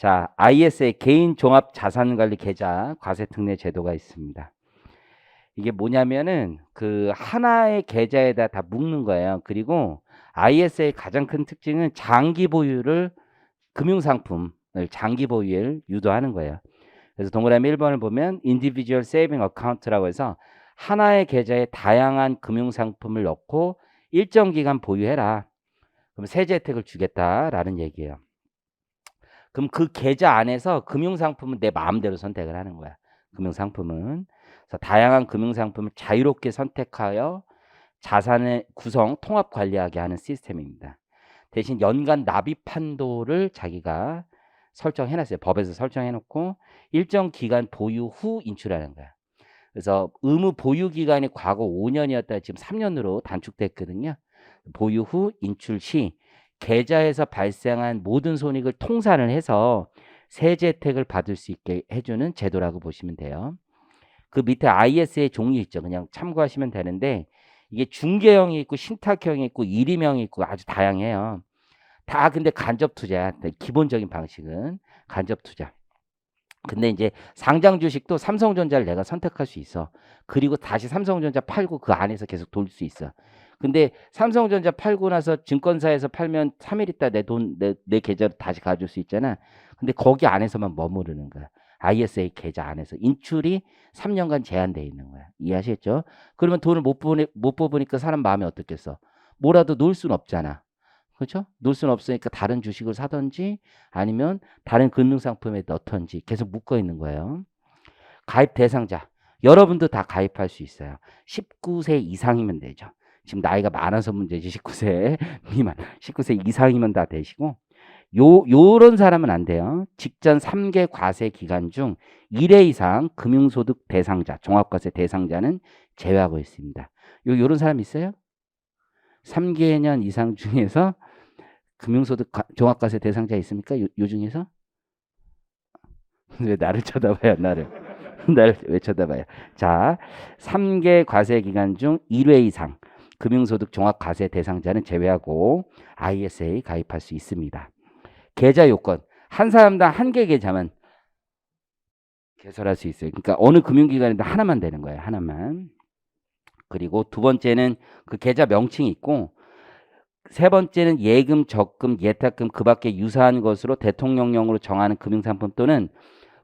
자, ISA 개인 종합 자산 관리 계좌 과세 특례 제도가 있습니다. 이게 뭐냐면은 그 하나의 계좌에다 다 묶는 거예요. 그리고 ISA의 가장 큰 특징은 장기 보유를 금융상품을 장기 보유를 유도하는 거예요. 그래서 동그라미 1번을 보면 Individual Saving Account라고 해서 하나의 계좌에 다양한 금융상품을 넣고 일정 기간 보유해라. 그럼 세제 혜택을 주겠다라는 얘기예요. 그럼 그 계좌 안에서 금융상품은 내 마음대로 선택을 하는 거야. 금융상품은. 그래서 다양한 금융상품을 자유롭게 선택하여 자산의 구성, 통합 관리하게 하는 시스템입니다. 대신 연간 납입 한도를 자기가 설정해놨어요. 법에서 설정해놓고 일정 기간 보유 후 인출하는 거야. 그래서 의무 보유 기간이 과거 5년이었다 지금 3년으로 단축됐거든요. 보유 후 인출 시 계좌에서 발생한 모든 손익을 통산을 해서 세제 혜택을 받을 수 있게 해주는 제도라고 보시면 돼요. 그 밑에 IS의 종류 있죠. 그냥 참고하시면 되는데 이게 중개형이 있고 신탁형이 있고 일임형이 있고 아주 다양해요. 다 근데 간접 투자야. 기본적인 방식은 간접 투자. 근데 이제 상장 주식도 삼성전자를 내가 선택할 수 있어. 그리고 다시 삼성전자 팔고 그 안에서 계속 돌 수 있어. 근데 삼성전자 팔고 나서 증권사에서 팔면 3일 있다 내 계좌로 다시 가져올 수 있잖아. 근데 거기 안에서만 머무르는 거야. ISA 계좌 안에서 인출이 3년간 제한되어 있는 거야. 이해하시겠죠? 그러면 돈을 못 뽑으니까 사람 마음이 어떻겠어? 뭐라도 놓을 수는 없잖아. 그렇죠? 놓을 수는 없으니까 다른 주식을 사든지 아니면 다른 금융상품에 넣던지 계속 묶어 있는 거예요. 가입 대상자. 여러분도 다 가입할 수 있어요. 19세 이상이면 되죠. 지금 나이가 많아서 문제지 19세 미만. 19세 이상이면 다 되시고 요런 사람은 안 돼요. 직전 3개 과세 기간 중 1회 이상 금융소득 대상자, 종합과세 대상자는 제외하고 있습니다. 요런 사람 있어요? 3개년 이상 중에서 금융소득 종합과세 대상자 있습니까? 요 중에서? 왜 나를 쳐다봐요, 나를. 나를 왜 쳐다봐요? 자, 3개 과세 기간 중 1회 이상 금융소득 종합과세 대상자는 제외하고 ISA 가입할 수 있습니다. 계좌 요건. 한 사람당 한 개 계좌만 개설할 수 있어요. 그러니까 어느 금융기관에도 하나만 되는 거예요. 하나만. 그리고 두 번째는 그 계좌 명칭이 있고 세 번째는 예금, 적금, 예탁금 그 밖에 유사한 것으로 대통령령으로 정하는 금융상품 또는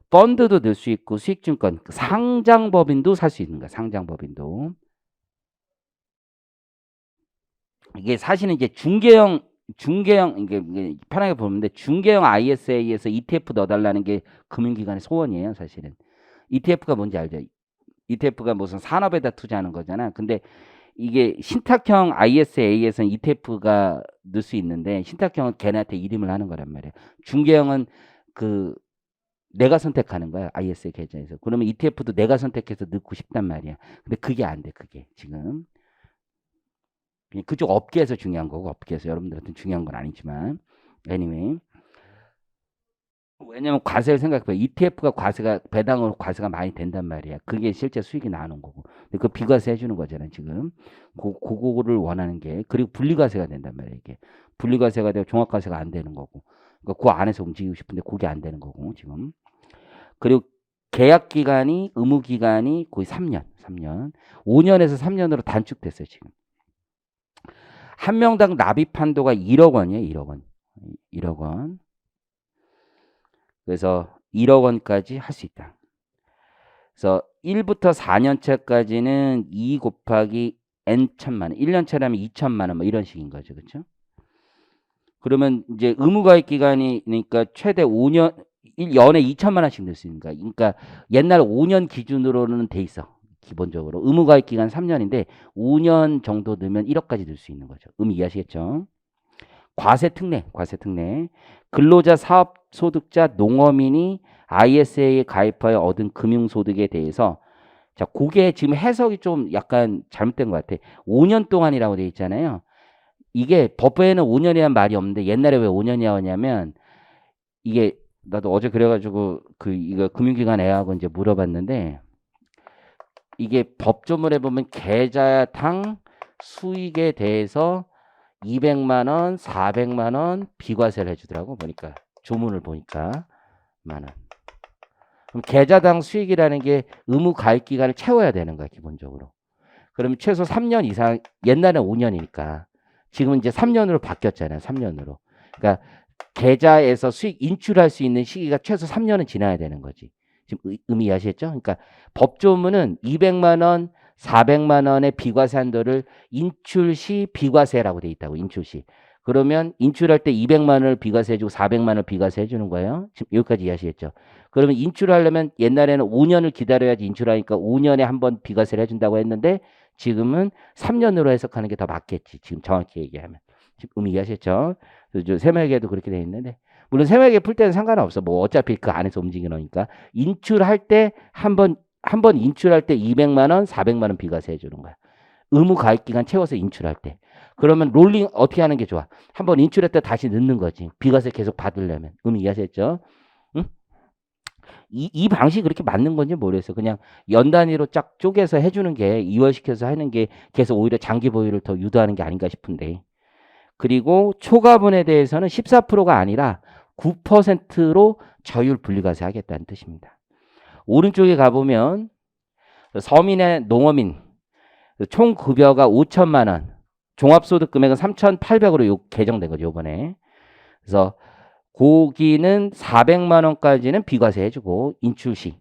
펀드도 넣을 수 있고 수익증권, 상장법인도 살 수 있는 거야. 상장법인도. 이게 사실은 이제 중개형 이게 편하게 보는데 중개형 ISA에서 ETF 넣어달라는 게 금융기관의 소원이에요. 사실은. ETF가 뭔지 알죠? ETF가 무슨 산업에다 투자하는 거잖아. 근데 이게 신탁형 ISA에서는 ETF가 넣을 수 있는데 신탁형은 걔네한테 이름을 하는 거란 말이에요. 중개형은 그 내가 선택하는 거야. ISA 계좌에서. 그러면 ETF도 내가 선택해서 넣고 싶단 말이야. 근데 그게 안 돼. 그게 지금. 그쪽 업계에서 중요한 거고 업계에서 여러분들한테는 중요한 건 아니지만 anyway. 왜냐면 과세를 생각해봐. ETF가 과세가 배당으로 과세가 많이 된단 말이야. 그게 실제 수익이 나오는 거고. 근데 그 비과세 해주는 거잖아 지금. 그거를 원하는 게 그리고 분리과세가 된단 말이야 이게. 분리과세가 되고 종합과세가 안 되는 거고. 그러니까 그 안에서 움직이고 싶은데 그게 안 되는 거고 지금. 그리고 계약 기간이 의무 기간이 거의 3년. 5년에서 3년으로 단축됐어요 지금. 한 명당 납입 한도가 1억 원이에요. 1억 원. 1억 원. 그래서 1억 원까지 할 수 있다. 그래서 1부터 4년 차까지는 2 곱하기 n 천만 원. 1년 차라면 2천만 원 뭐 이런 식인 거죠. 그렇죠? 그러면 이제 의무 가입 기간이니까 최대 5년 1년에 2천만 원씩 낼 수 있는 거야. 그러니까 옛날 5년 기준으로는 돼 있어. 기본적으로 의무 가입 기간 3년인데 5년 정도 넣으면 1억까지 늘 수 있는 거죠. 이해하시겠죠? 과세 특례. 근로자, 사업 소득자, 농어민이 ISA에 가입하여 얻은 금융소득에 대해서 자, 그게 지금 해석이 좀 약간 잘못된 것 같아. 5년 동안이라고 돼 있잖아요. 이게 법에는 5년이란 말이 없는데 옛날에 왜 5년이라고 하냐면 이게 나도 어제 그래가지고 이거 금융기관 애하고 이제 물어봤는데 이게 법조문에 보면 계좌당 수익에 대해서 200만 원, 400만 원 비과세를 해주더라고 보니까 조문을 보니까 만 원. 그럼 계좌당 수익이라는 게 의무 가입 기간을 채워야 되는 거야, 기본적으로. 그러면 최소 3년 이상, 옛날엔 5년이니까. 지금은 이제 3년으로 바뀌었잖아요, 3년으로. 그러니까 계좌에서 수익 인출할 수 있는 시기가 최소 3년은 지나야 되는 거지. 지금 의미 이해하시겠죠? 그러니까 법조문은 200만 원, 400만 원의 비과세 한도를 인출 시 비과세라고 돼 있다고, 인출 시. 그러면 인출할 때 200만 원을 비과세 해주고 400만 원을 비과세 해주는 거예요. 지금 여기까지 이해하시겠죠? 그러면 인출하려면 옛날에는 5년을 기다려야지 인출하니까 5년에 한 번 비과세를 해준다고 했는데 지금은 3년으로 해석하는 게 더 맞겠지. 지금 정확히 얘기하면. 지금 의미 이해하셨죠? 세무회계도 그렇게 돼 있는데 물론 세무회계 풀 때는 상관없어. 뭐 어차피 그 안에서 움직이니까 인출할 때 한 번 인출할 때 200만 원, 400만 원 비과세 해주는 거야. 의무 가입 기간 채워서 인출할 때. 그러면 롤링 어떻게 하는 게 좋아? 한 번 인출했다 다시 넣는 거지. 비과세 계속 받으려면. 의미 이해하셨죠? 응? 이 방식이 그렇게 맞는 건지 모르겠어. 그냥 연 단위로 쫙 쪼개서 해주는 게 이월시켜서 하는 게 계속 오히려 장기 보유를 더 유도하는 게 아닌가 싶은데. 그리고 초과분에 대해서는 14%가 아니라 9%로 저율 분리과세 하겠다는 뜻입니다. 오른쪽에 가보면 서민의 농어민 총 급여가 5천만 원, 종합소득 금액은 3,800으로 개정된 거죠, 이번에. 그래서 고기는 400만 원까지는 비과세 해주고 인출 시.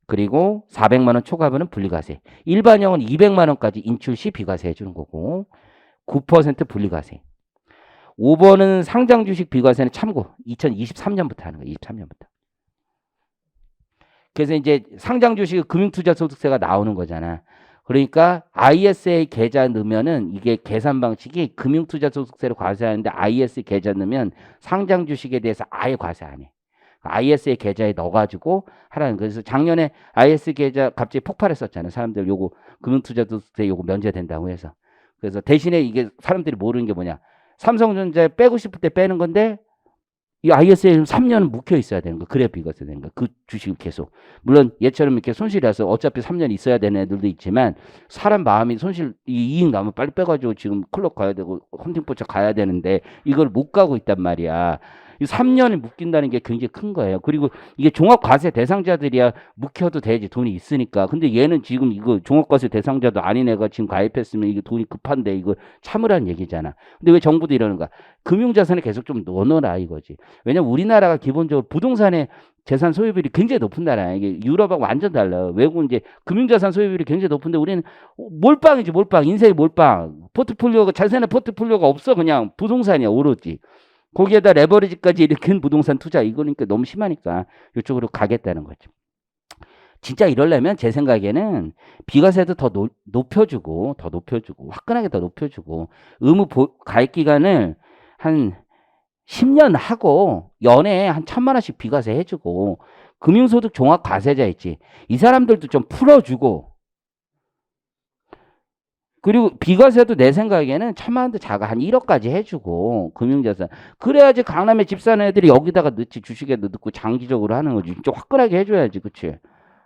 그리고 400만 원 초과분은 분리과세. 일반형은 200만 원까지 인출 시 비과세 해주는 거고 9% 분리과세. 5번은 상장 주식 비과세는 참고 2023년부터 하는 거예요. 23년부터. 그래서 이제 상장 주식 금융투자소득세가 나오는 거잖아. 그러니까 ISA 계좌 넣으면은 이게 계산 방식이 금융투자소득세를 과세하는데 ISA 계좌 넣으면 상장 주식에 대해서 아예 과세 안 해. ISA 계좌에 넣어가지고 하라는 거예요. 그래서 작년에 ISA 계좌 갑자기 폭발했었잖아요. 사람들 요거 금융투자소득세 요거 면제된다고 해서. 그래서 대신에 이게 사람들이 모르는 게 뭐냐. 삼성전자에 빼고 싶을 때 빼는 건데 이 ISA는 3년은 묵혀 있어야 되는 거. 그래야 비과세 되는 거. 그 주식을 계속. 물론 얘처럼 이렇게 손실이 나서 어차피 3년 있어야 되는 애들도 있지만 사람 마음이 손실 이익 나면 빨리 빼가지고 지금 클럽 가야 되고 헌팅포차 가야 되는데 이걸 못 가고 있단 말이야. 이 3년을 묶인다는 게 굉장히 큰 거예요. 그리고 이게 종합과세 대상자들이야 묵혀도 되지 돈이 있으니까. 근데 얘는 지금 이거 종합과세 대상자도 아닌 애가 지금 가입했으면 이게 돈이 급한데 이거 참으라는 얘기잖아. 근데 왜 정부도 이러는 거야? 금융자산에 계속 좀 넣어놔라 이거지. 왜냐면 우리나라가 기본적으로 부동산의 재산 소유비율이 굉장히 높은 나라야. 이게 유럽하고 완전 달라. 외국은 이제 금융자산 소유비율이 굉장히 높은데 우리는 몰빵이지 몰빵. 인생이 몰빵. 포트폴리오가 자산의 포트폴리오가 없어. 그냥 부동산이야 오로지. 거기에다 레버리지까지 일으킨 부동산 투자 이거니까 너무 심하니까 이쪽으로 가겠다는 거죠. 진짜 이러려면 제 생각에는 비과세도 더 높여주고 화끈하게 더 높여주고 의무 가입 기간을 한 10년 하고 연애에 한 1,000만 원씩 비과세 해주고 금융소득 종합과세자 있지. 이 사람들도 좀 풀어주고 그리고 비과세도 내 생각에는 1,000만 원도 작아. 한 1억까지 해주고 금융자산. 그래야지 강남에 집 사는 애들이 여기다가 넣지 주식에 넣고 장기적으로 하는 거지. 좀 화끈하게 해줘야지. 그치?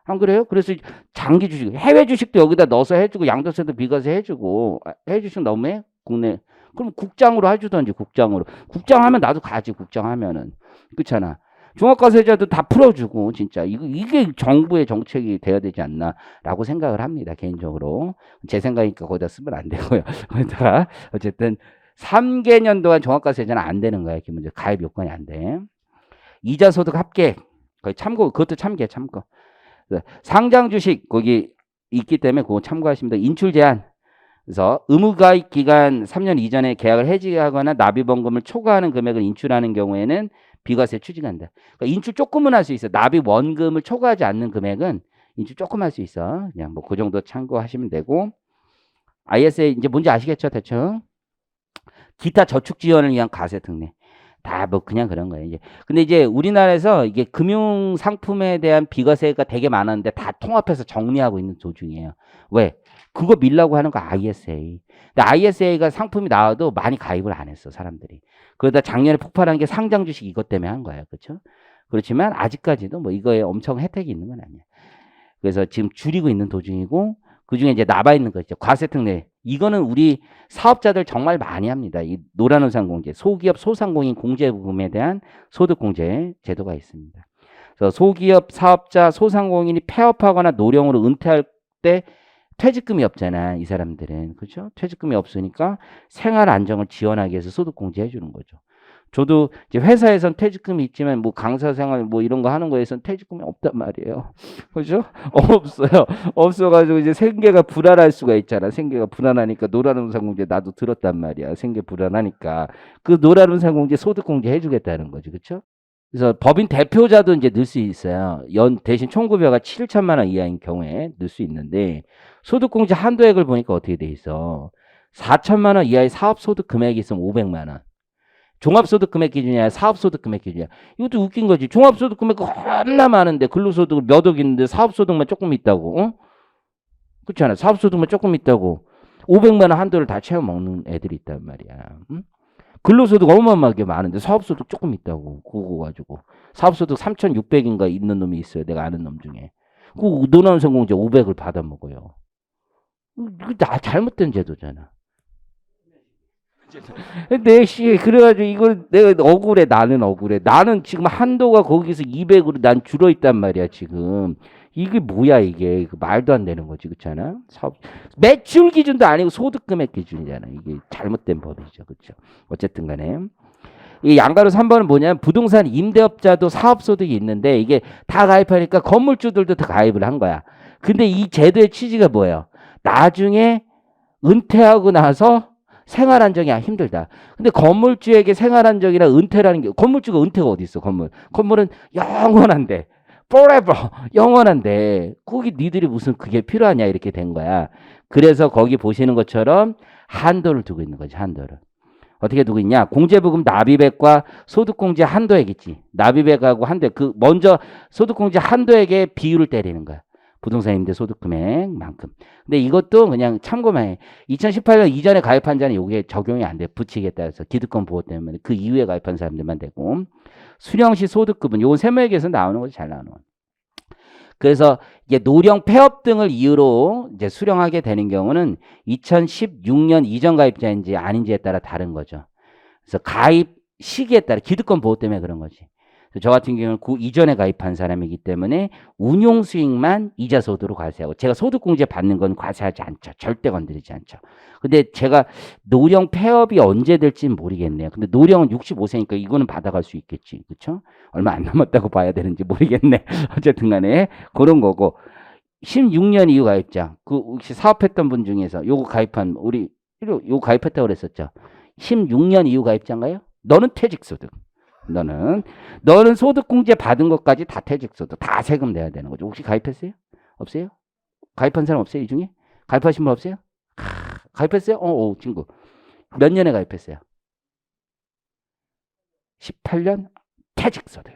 안 그래요? 그래서 장기 주식, 해외 주식도 여기다 넣어서 해주고 양도세도 비과세 해주고 해외 주식 너무해? 국내. 그럼 국장으로 해주던지 국장으로. 국장하면 나도 가지 국장하면은. 그렇잖아. 종합과세자도 다 풀어주고 진짜 이게 정부의 정책이 돼야 되지 않나라고 생각을 합니다. 개인적으로. 제 생각이니까 거기다 쓰면 안 되고요. 거기다가 어쨌든 3개년 동안 종합과세자는 안 되는 거야. 기본적으로 가입 요건이 안 돼. 이자소득 합계 거의 참고 그것도 참고. 상장 주식 거기 있기 때문에 그거 참고하십니다. 인출 제한. 그래서 의무가입 기간 3년 이전에 계약을 해지하거나 납입원금을 초과하는 금액을 인출하는 경우에는 비과세 추징한다. 그러니까 인출 조금은 할 수 있어. 납입원금을 초과하지 않는 금액은 인출 조금 할 수 있어. 그냥 뭐 그 정도 참고하시면 되고. ISA 이제 뭔지 아시겠죠, 대충? 기타 저축 지원을 위한 과세 특례. 다 뭐 그냥 그런 거예요. 이제 근데 이제 우리나라에서 이게 금융 상품에 대한 비과세가 되게 많았는데 다 통합해서 정리하고 있는 도중이에요. 왜? 그거 밀라고 하는 거 ISA. 근데 ISA가 상품이 나와도 많이 가입을 안 했어, 사람들이. 그러다 작년에 폭발한 게 상장 주식 이것 때문에 한 거예요. 그렇죠? 그렇지만 아직까지도 뭐 이거에 엄청 혜택이 있는 건 아니에요. 그래서 지금 줄이고 있는 도중이고 그중에 이제 남아 있는 거 있죠. 과세 특례. 이거는 우리 사업자들 정말 많이 합니다. 이 노란우산 공제, 소기업 소상공인 공제 부분에 대한 소득 공제 제도가 있습니다. 그래서 소기업 사업자 소상공인이 폐업하거나 노령으로 은퇴할 때 퇴직금이 없잖아. 이 사람들은. 그렇죠? 퇴직금이 없으니까 생활 안정을 지원하기 위해서 소득공제 해주는 거죠. 저도 이제 회사에선 퇴직금이 있지만 뭐 강사 생활 뭐 이런 거 하는 거에선 퇴직금이 없단 말이에요. 그죠? 없어요. 없어가지고 이제 생계가 불안할 수가 있잖아. 생계가 불안하니까 노란운상공제 나도 들었단 말이야. 생계 불안하니까 그 노란운상공제 소득공제 해주겠다는 거지, 그렇죠? 그래서 법인 대표자도 이제 넣을 수 있어요. 연 대신 총급여가 7천만 원 이하인 경우에 넣을 수 있는데 소득공제 한도액을 보니까 어떻게 돼 있어? 4천만 원 이하의 사업소득 금액이 있으면 500만 원. 종합소득 금액 기준이야, 사업소득 금액 기준이야. 이것도 웃긴 거지. 종합소득 금액 겁나 많은데 근로소득 몇 억 있는데 사업소득만 조금 있다고. 어? 그렇지 않아? 사업소득만 조금 있다고. 500만 원 한도를 다 채워 먹는 애들이 있단 말이야. 응? 근로소득 어마어마하게 많은데 사업소득 조금 있다고. 그거 가지고. 사업소득 3,600인가 있는 놈이 있어요. 내가 아는 놈 중에. 그 노란성공제 500을 받아 먹어요. 이거 다 잘못된 제도잖아. 근데 씨 그래가지고 이걸 내가 억울해. 나는 억울해. 나는 지금 한도가 거기서 200으로 난 줄어 있단 말이야 지금. 이게 뭐야 이게. 말도 안 되는 거지. 그렇잖아. 사업 매출 기준도 아니고 소득 금액 기준이잖아. 이게 잘못된 법이죠. 그렇죠. 어쨌든 간에 이 양가로 3번은 뭐냐면 부동산 임대업자도 사업소득이 있는데 이게 다 가입하니까 건물주들도 다 가입을 한 거야. 근데 이 제도의 취지가 뭐예요? 나중에 은퇴하고 나서 생활 안정이 힘들다. 근데 건물주에게 생활 안정이나 은퇴라는 게 건물주가 은퇴가 어디 있어? 건물은 영원한데 forever 영원한데 거기 니들이 무슨 그게 필요하냐 이렇게 된 거야. 그래서 거기 보시는 것처럼 한도를 두고 있는 거지. 한도를. 어떻게 두고 있냐? 공제부금 납입액과 소득공제 한도액 있지. 납입액하고 한도액. 그 먼저 소득공제 한도액의 비율을 때리는 거야. 부동산 임대 소득 금액만큼. 근데 이것도 그냥 참고만 해. 2018년 이전에 가입한 자는 이게 적용이 안 돼. 부칙에 따라서 기득권 보호 때문에 그 이후에 가입한 사람들만 되고. 수령시 소득급은 요건 세무회계에서 나오는 거지 잘 나오는 거. 그래서 이게 노령 폐업 등을 이유로 이제 수령하게 되는 경우는 2016년 이전 가입자인지 아닌지에 따라 다른 거죠. 그래서 가입 시기에 따라 기득권 보호 때문에 그런 거지. 저 같은 경우는 그 이전에 가입한 사람이기 때문에 운용 수익만 이자 소득으로 과세하고 제가 소득공제 받는 건 과세하지 않죠. 절대 건드리지 않죠. 근데 제가 노령 폐업이 언제 될지는 모르겠네요. 근데 노령은 65세니까 이거는 받아갈 수 있겠지. 그렇죠? 얼마 안 남았다고 봐야 되는지 모르겠네. 어쨌든 간에 그런 거고 16년 이후 가입자 그 혹시 사업했던 분 중에서 요거 가입한 우리 요거 가입했다고 그랬었죠. 16년 이후 가입자인가요? 너는 퇴직소득. 너는 소득공제 받은 것까지 다 퇴직소득, 다 세금 내야 되는 거죠. 혹시 가입했어요? 없어요? 가입한 사람 없어요? 이 중에? 가입하신 분 없어요? 가입했어요? 친구. 몇 년에 가입했어요? 18년? 퇴직소득.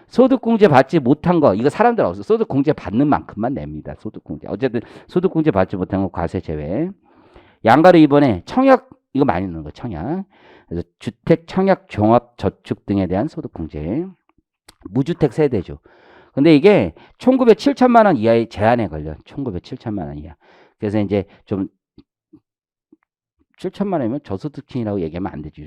소득공제 받지 못한 거, 이거 사람들 없어. 소득공제 받는 만큼만 냅니다. 소득공제. 어쨌든 소득공제 받지 못한 거 과세 제외. 양가로 이번에 청약, 이거 많이 넣는 거, 청약. 그래서 주택, 청약, 종합, 저축 등에 대한 소득공제. 무주택 세대주. 근데 이게 총급여 7천만 원 이하의 제한에 걸려. 총급여 7천만 원 이하. 그래서 이제 좀 7천만 원이면 저소득층이라고 얘기하면 안 되지.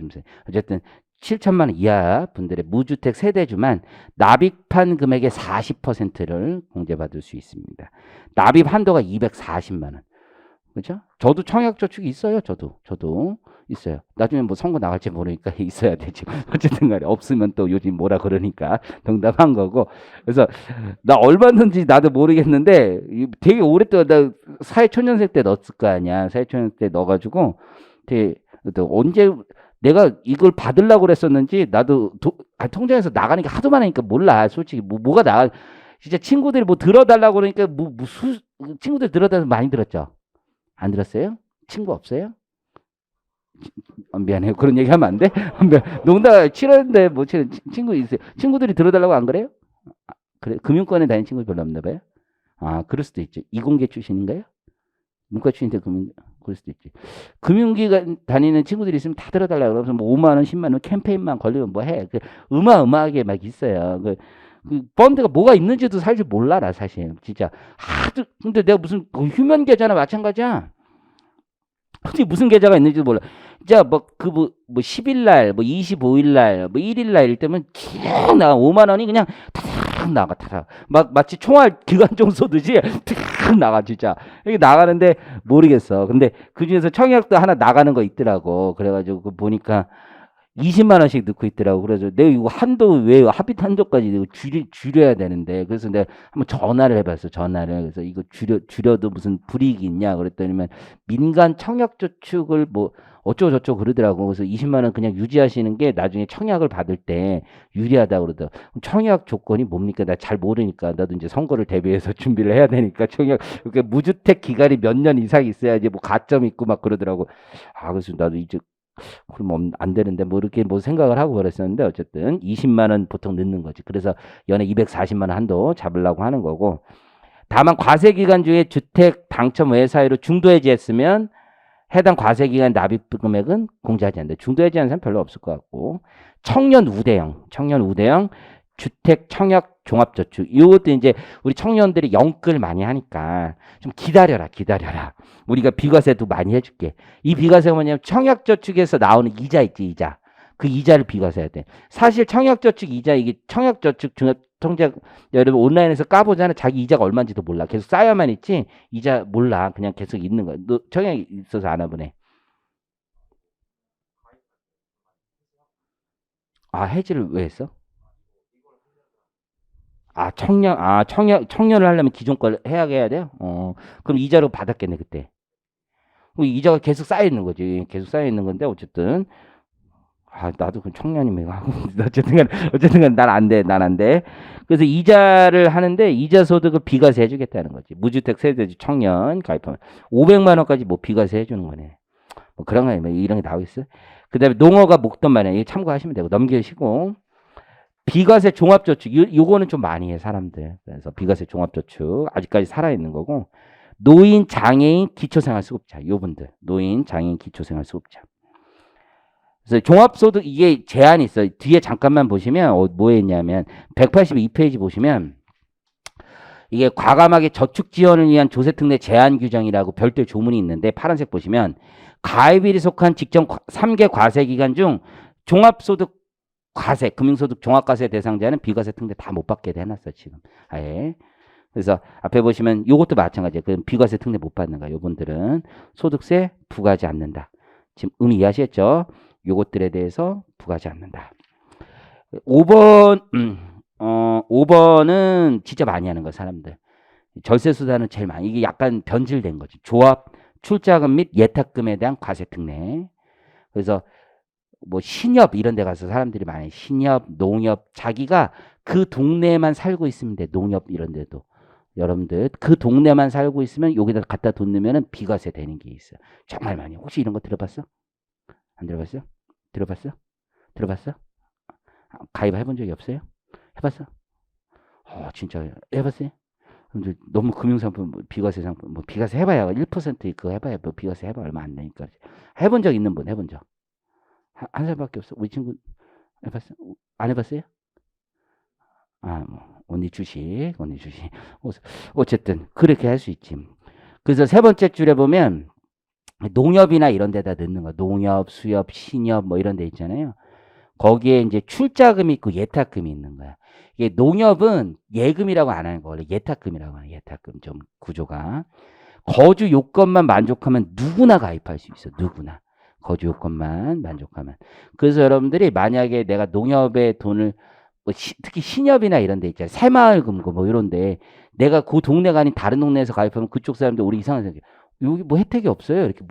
어쨌든 7천만 원 이하 분들의 무주택 세대주만 납입한 금액의 40%를 공제받을 수 있습니다. 납입 한도가 240만 원. 그렇죠? 저도 청약저축이 있어요. 저도 있어요. 나중에 뭐 선거 나갈지 모르니까 있어야 되지. 어쨌든 간에 없으면 또 요즘 뭐라 그러니까 농담한 거고. 그래서 나 얼마든지 나도 모르겠는데 되게 오랫동안 나 사회초년생 때 넣었을 거 아니야. 사회초년생 때 넣어가지고 되게 언제 내가 이걸 받으려고 그랬었는지 나도 통장에서 나가는 게 하도 많으니까 몰라. 솔직히 뭐가 나가. 진짜 친구들이 뭐 들어달라고 그러니까 친구들 들어달라서 많이 들었죠. 안 들었어요? 친구 없어요? 미안해요. 그런 얘기 하면 안 돼? 농담 치는데 뭐 치는 친구 있어요. 친구들이 들어달라고 안 그래요? 그래 금융권에 다니는 친구 별로 없나 봐요. 그럴 수도 있죠. 이공계 출신인가요? 문과 출신인데 그럴 수도 있지. 금융기관 다니는 친구들이 있으면 다 들어달라고 그러면서 뭐 5만 원, 10만 원 캠페인만 걸리면 뭐 해. 어마어마하게 막 있어요. 그 펀드가 뭐가 있는지도 사실 몰라 나 사실 진짜 하도. 근데 내가 무슨 휴면 계좌나 마찬가지야. 어디 무슨 계좌가 있는지도 몰라. 진짜 뭐 10일 날, 뭐 25일 날, 뭐 1일 날 이럴 때면 쭉 나가 5만 원이 그냥 다 탁 나가 탁 마치 총알 기관총 쏘듯이 탁 나가 진짜 이게 나가는데 모르겠어. 근데 그 중에서 청약도 하나 나가는 거 있더라고. 그래가지고 보니까 20만 원씩 넣고 있더라고. 그래서 내가 이거 한도 왜 합의 한도까지 이거 줄여야 되는데 그래서 내가 한번 전화를 해봤어. 전화를 그래서 이거 줄여도 무슨 불이익이 있냐 그랬더니만 민간 청약저축을 뭐 어쩌고 저쩌고 그러더라고. 그래서 20만 원 그냥 유지하시는 게 나중에 청약을 받을 때 유리하다 그러더라고. 청약 조건이 뭡니까? 나 잘 모르니까 나도 이제 선거를 대비해서 준비를 해야 되니까 청약 이렇게 무주택 기간이 몇 년 이상 있어야지 뭐 가점 있고 막 그러더라고. 아 그래서 나도 이제 그럼 안 되는데 뭐 이렇게 뭐 생각을 하고 그랬었는데 어쨌든 20만 원 보통 넣는 거지. 그래서 연에 240만 원 한도 잡으려고 하는 거고. 다만 과세 기간 중에 주택 당첨 외 사유로 중도 해지했으면 해당 과세 기간 납입 금액은 공제하지 않는다. 중도 해지하는 사람 별로 없을 것 같고. 청년 우대형 주택 청약 종합저축. 이것도 이제 우리 청년들이 영끌 많이 하니까 좀 기다려라. 우리가 비과세도 많이 해줄게. 이 비과세가 뭐냐면 청약저축에서 나오는 이자 있지, 이자. 그 이자를 비과세해야 돼. 사실 청약저축 이자, 이게 청약저축 중앙통장 여러분 온라인에서 까보잖아. 자기 이자가 얼마인지도 몰라. 계속 쌓여만 있지 이자 몰라. 그냥 계속 있는 거야. 너 청약이 있어서 안 하보네. 아, 해지를 왜 했어? 청년을 하려면 기존 걸 해야 돼요? 그럼 이자로 받았겠네, 그때. 그럼 이자가 계속 쌓여 있는 거지. 계속 쌓여 있는 건데, 어쨌든. 아, 나도 그 청년이면 하고, 어쨌든 간 난 안 돼. 그래서 이자를 하는데, 이자 소득을 비과세 해주겠다는 거지. 무주택 세대주 청년 가입하면 500만 원까지 뭐 비과세 해주는 거네. 뭐 그런 거, 뭐 이런 게 나와 있어. 그 다음에 농어가 목돈 마련. 이거 참고하시면 되고, 넘기시고. 비과세 종합저축 요거는 좀 많이 해 사람들. 그래서 비과세 종합저축 아직까지 살아있는 거고 노인 장애인 기초생활수급자 요분들 노인 장애인 기초생활수급자. 그래서 종합소득 이게 제한이 있어요. 뒤에 잠깐만 보시면 뭐에 있냐면 182페이지 보시면 이게 과감하게 저축 지원을 위한 조세특례 제한 규정이라고 별도의 조문이 있는데 파란색 보시면 가입일이 속한 직전 3개 과세 기간 중 종합소득 과세, 금융소득 종합과세 대상자는 비과세 특례 다 못 받게 해놨어, 지금. 아예. 그래서 앞에 보시면 요것도 마찬가지예요. 그 비과세 특례 못 받는 거야. 요분들은 소득세 부과하지 않는다. 지금 의미 이해하시겠죠? 요것들에 대해서 부과하지 않는다. 5번, 5번은 진짜 많이 하는 거야, 사람들. 절세 수단은 제일 많이. 이게 약간 변질된 거지. 조합, 출자금 및 예탁금에 대한 과세 특례. 그래서 뭐 신협 이런 데 가서 사람들이 많이 신협, 농협 자기가 그 동네에만 살고 있으면 돼. 농협 이런 데도. 여러분들 그 동네만 살고 있으면 여기다 갖다 돈 넣으면은 비과세 되는 게 있어요. 정말 많이. 혹시 이런 거 들어봤어? 안 들어봤어? 들어봤어? 들어봤어? 가입해 본 적이 없어요? 해봤어? 진짜 해봤어요? 너무 금융상품 비과세 상품 뭐 비과세 해봐야 1% 그거 해봐야 뭐 비과세 해봐 얼마 안 되니까 해본 적 있는 분 해본 적 한 살밖에 없어. 우리 친구 해봤어? 안 해봤어요? 뭐 언니 주식. 어쨌든 그렇게 할 수 있지. 그래서 세 번째 줄에 보면 농협이나 이런 데다 넣는 거. 농협, 수협, 신협 뭐 이런 데 있잖아요. 거기에 이제 출자금이 있고 예탁금이 있는 거야. 이게 농협은 예금이라고 안 하는 거 원래 예탁금이라고 하는 예탁금 좀 구조가. 거주 요건만 만족하면 누구나 가입할 수 있어. 누구나. 거주 요건만 만족하면. 그래서 여러분들이 만약에 내가 농협에 돈을 뭐 특히 신협이나 이런 데 있잖아요. 새마을금고 뭐 이런 데 내가 그 동네가 아닌 다른 동네에서 가입하면 그쪽 사람들 우리 이상한 생각 여기 뭐 혜택이 없어요. 이렇게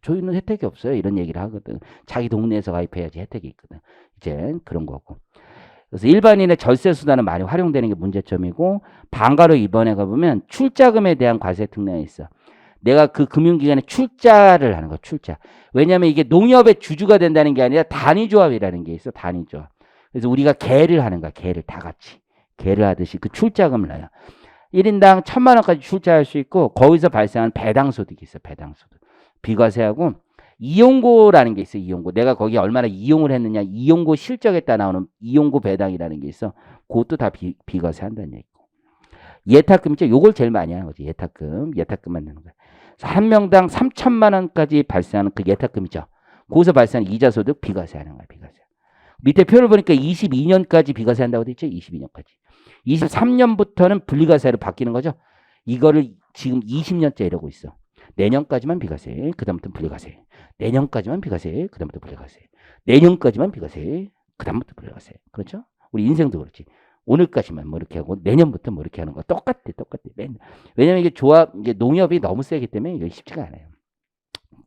저희는 혜택이 없어요. 이런 얘기를 하거든. 자기 동네에서 가입해야지 혜택이 있거든. 이제 그런 거고. 그래서 일반인의 절세 수단은 많이 활용되는 게 문제점이고 방가로 이번에 가보면 출자금에 대한 과세 특례가 있어. 내가 그 금융기관에 출자를 하는 거야. 출자. 왜냐하면 이게 농협의 주주가 된다는 게 아니라 단위조합이라는 게 있어. 단위조합. 그래서 우리가 개를 하는 거야. 개를 다 같이. 개를 하듯이 그 출자금을 넣어요. 1인당 1,000만 원까지 출자할 수 있고 거기서 발생하는 배당소득이 있어. 배당소득. 비과세하고 이용고라는 게 있어. 이용고. 내가 거기 얼마나 이용을 했느냐. 이용고 실적에 따라 나오는 이용고 배당이라는 게 있어. 그것도 다 비과세한다는 얘기고. 예탁금 있죠. 요걸 제일 많이 하는 거지. 예탁금만 내는 거야. 한 명당 3,000만 원까지 발생하는 그 예탁금이죠. 거기서 발생하는 이자소득 비과세하는 거야. 비과세. 밑에 표를 보니까 22년까지 비과세 한다고 돼 있죠? 22년까지. 23년부터는 분리과세로 바뀌는 거죠. 이거를 지금 20년째 이러고 있어. 내년까지만 비과세, 그다음부터 분리과세. 내년까지만 비과세, 그다음부터 분리과세. 내년까지만 비과세, 그다음부터 분리과세. 그렇죠? 우리 인생도 그렇지. 오늘까지만 뭐 이렇게 하고 내년부터 뭐 이렇게 하는 거 똑같아. 왜냐면 이게 이게 농협이 너무 세기 때문에 이게 쉽지가 않아요.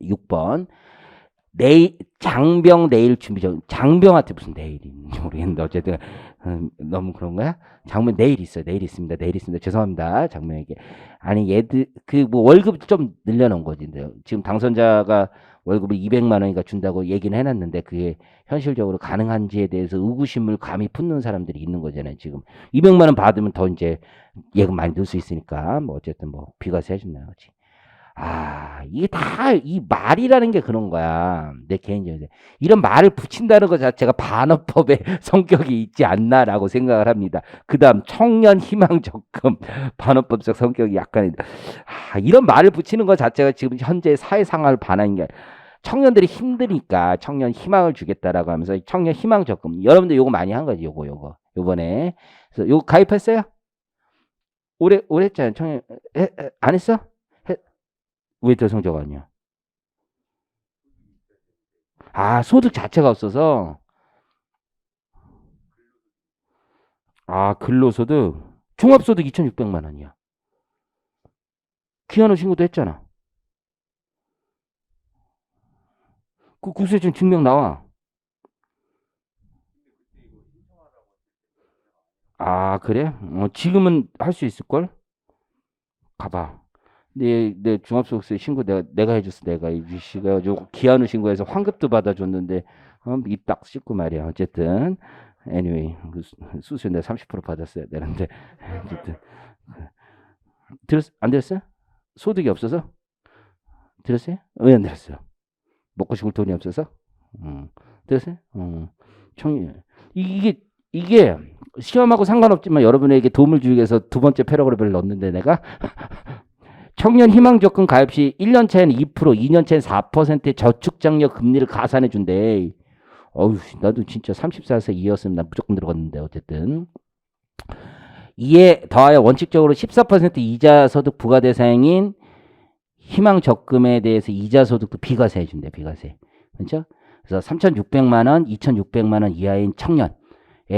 6번. 장병 내일 준비죠. 장병한테 무슨 내일이 있는지 모르겠는데 어쨌든 너무 그런 거야? 장병 내일 있어요. 내일 있습니다. 죄송합니다. 장병에게. 아니 얘들 그 뭐 월급 좀 늘려놓은 거지. 지금 당선자가 월급을 200만 원인가 준다고 얘기는 해놨는데 그게 현실적으로 가능한지에 대해서 의구심을 감히 품는 사람들이 있는 거잖아요. 지금 200만 원 받으면 더 이제 예금 많이 넣을 수 있으니까 뭐 어쨌든 뭐 비과세 해준다는 거지. 이게 다 이 말이라는 게 그런 거야. 내 개인적으로. 이런 말을 붙인다는 것 자체가 반어법의 성격이 있지 않나라고 생각을 합니다. 그 다음 청년 희망 적금 반어법적 성격이 약간 이런 말을 붙이는 것 자체가 지금 현재 사회 상황을 반하는 게 청년들이 힘드니까 청년 희망을 주겠다라고 하면서 청년 희망 적금 여러분들 요거 많이 한 거지. 요번에 그래서 요거 가입했어요? 오래 했잖아요. 청년 안 했어? 왜 더 성적 아니야? 소득 자체가 없어서. 근로소득. 종합소득 2,600만 원이야. 기한후 신고도 했잖아. 그 국세청 증명 나와. 그래? 지금은 할 수 있을걸? 가봐. 내 종합소득세 신고 내가 해줬어. 내가 이 씨가 기한후 신고해서 환급도 받아줬는데 입 딱 씻고 말이야. 어쨌든 anyway 수수료 내가 30% 받았어야 되는데 어쨌든 안 들었어요? 소득이 없어서? 들었어요? 왜 안 들었어요? 먹고 싶을 돈이 없어서? 들었어요? 청년 이게 시험하고 상관없지만 여러분에게 도움을 주기 위해서 두 번째 패러그래프를 넣었는데 내가 청년 희망적금 가입 시 1년 차에는 2%, 2년 차에는 4%의 저축장려 금리를 가산해 준대. 나도 진짜 34세 이었으면 난 무조건 들어갔는데 어쨌든. 이에 더하여 원칙적으로 14% 이자 소득 부과 대상인 희망적금에 대해서 이자 소득도 비과세 해준대. 비과세. 그렇죠? 그래서 3,600만 원, 2,600만 원 이하인 청년에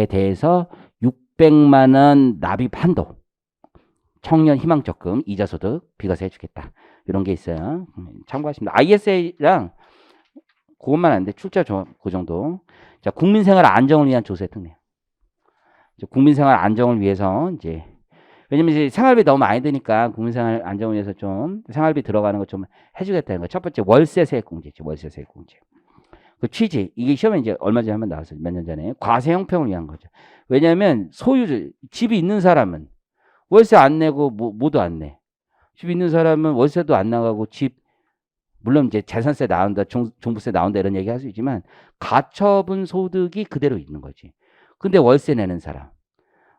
대해서 600만 원 납입 한도. 청년 희망적금 이자소득 비과세 해주겠다. 이런 게 있어요. 참고하십니다. ISA랑 그것만 안 돼. 출자 그 정도. 자, 국민생활 안정을 위한 조세 특례. 국민생활 안정을 위해서 이제 왜냐면 이제 생활비 너무 많이 드니까 국민생활 안정을 위해서 좀 생활비 들어가는 거 좀 해주겠다는 거. 첫 번째 월세 세액 공제죠. 월세 세액 공제. 그 취지 이게 시험에 이제 얼마 전에 한번 나왔어요. 몇 년 전에 과세 형평을 위한 거죠. 왜냐하면 소유주 집이 있는 사람은 월세 안 내고 뭐도 안 내. 집 있는 사람은 월세도 안 나가고 집 물론 이제 재산세 나온다, 종부세 나온다 이런 얘기 할 수 있지만 가처분 소득이 그대로 있는 거지. 근데 월세 내는 사람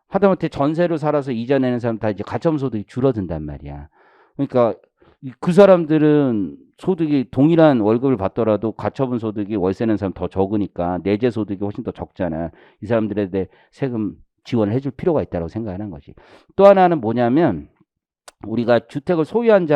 하다못해 전세로 살아서 이자 내는 사람 다 이제 가처분 소득이 줄어든단 말이야. 그러니까 그 사람들은 소득이 동일한 월급을 받더라도 가처분 소득이 월세 내는 사람 더 적으니까 내재 소득이 훨씬 더 적잖아. 이 사람들에 대해 세금 지원을 해줄 필요가 있다고 생각하는 거지. 또 하나는 뭐냐면 우리가 주택을 소유한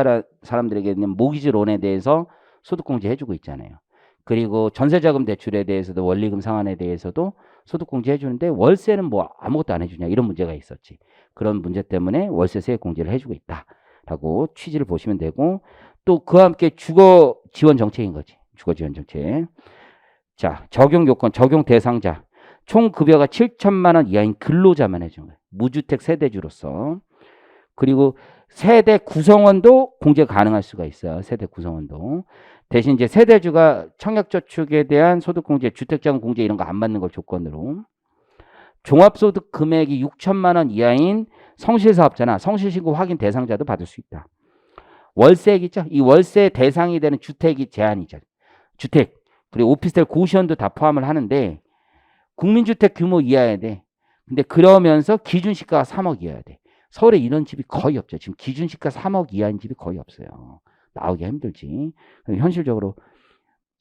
사람들에게는 모기지론에 대해서 소득공제 해주고 있잖아요. 그리고 전세자금 대출에 대해서도 원리금 상환에 대해서도 소득공제 해주는데 월세는 뭐 아무것도 안 해주냐 이런 문제가 있었지. 그런 문제 때문에 월세 세액 공제를 해주고 있다라고 취지를 보시면 되고 또 그와 함께 주거 지원 정책인 거지. 주거 지원 정책. 자, 적용 요건, 적용 대상자. 총 급여가 7천만 원 이하인 근로자만 해주는 거예요. 무주택 세대주로서. 그리고 세대 구성원도 공제 가능할 수가 있어요. 세대 구성원도. 대신 이제 세대주가 청약저축에 대한 소득공제, 주택자금 공제 이런 거 안 받는 걸 조건으로. 종합소득 금액이 6천만 원 이하인 성실사업자나 성실신고 확인 대상자도 받을 수 있다. 월세액 있죠? 이 월세 대상이 되는 주택이 제한이죠. 주택. 그리고 오피스텔 고시원도 다 포함을 하는데 국민주택 규모 이하여야 돼. 근데 그러면서 기준시가가 3억 이하여야 돼. 서울에 이런 집이 거의 없죠. 지금 기준시가 3억 이하인 집이 거의 없어요. 나오기가 힘들지. 현실적으로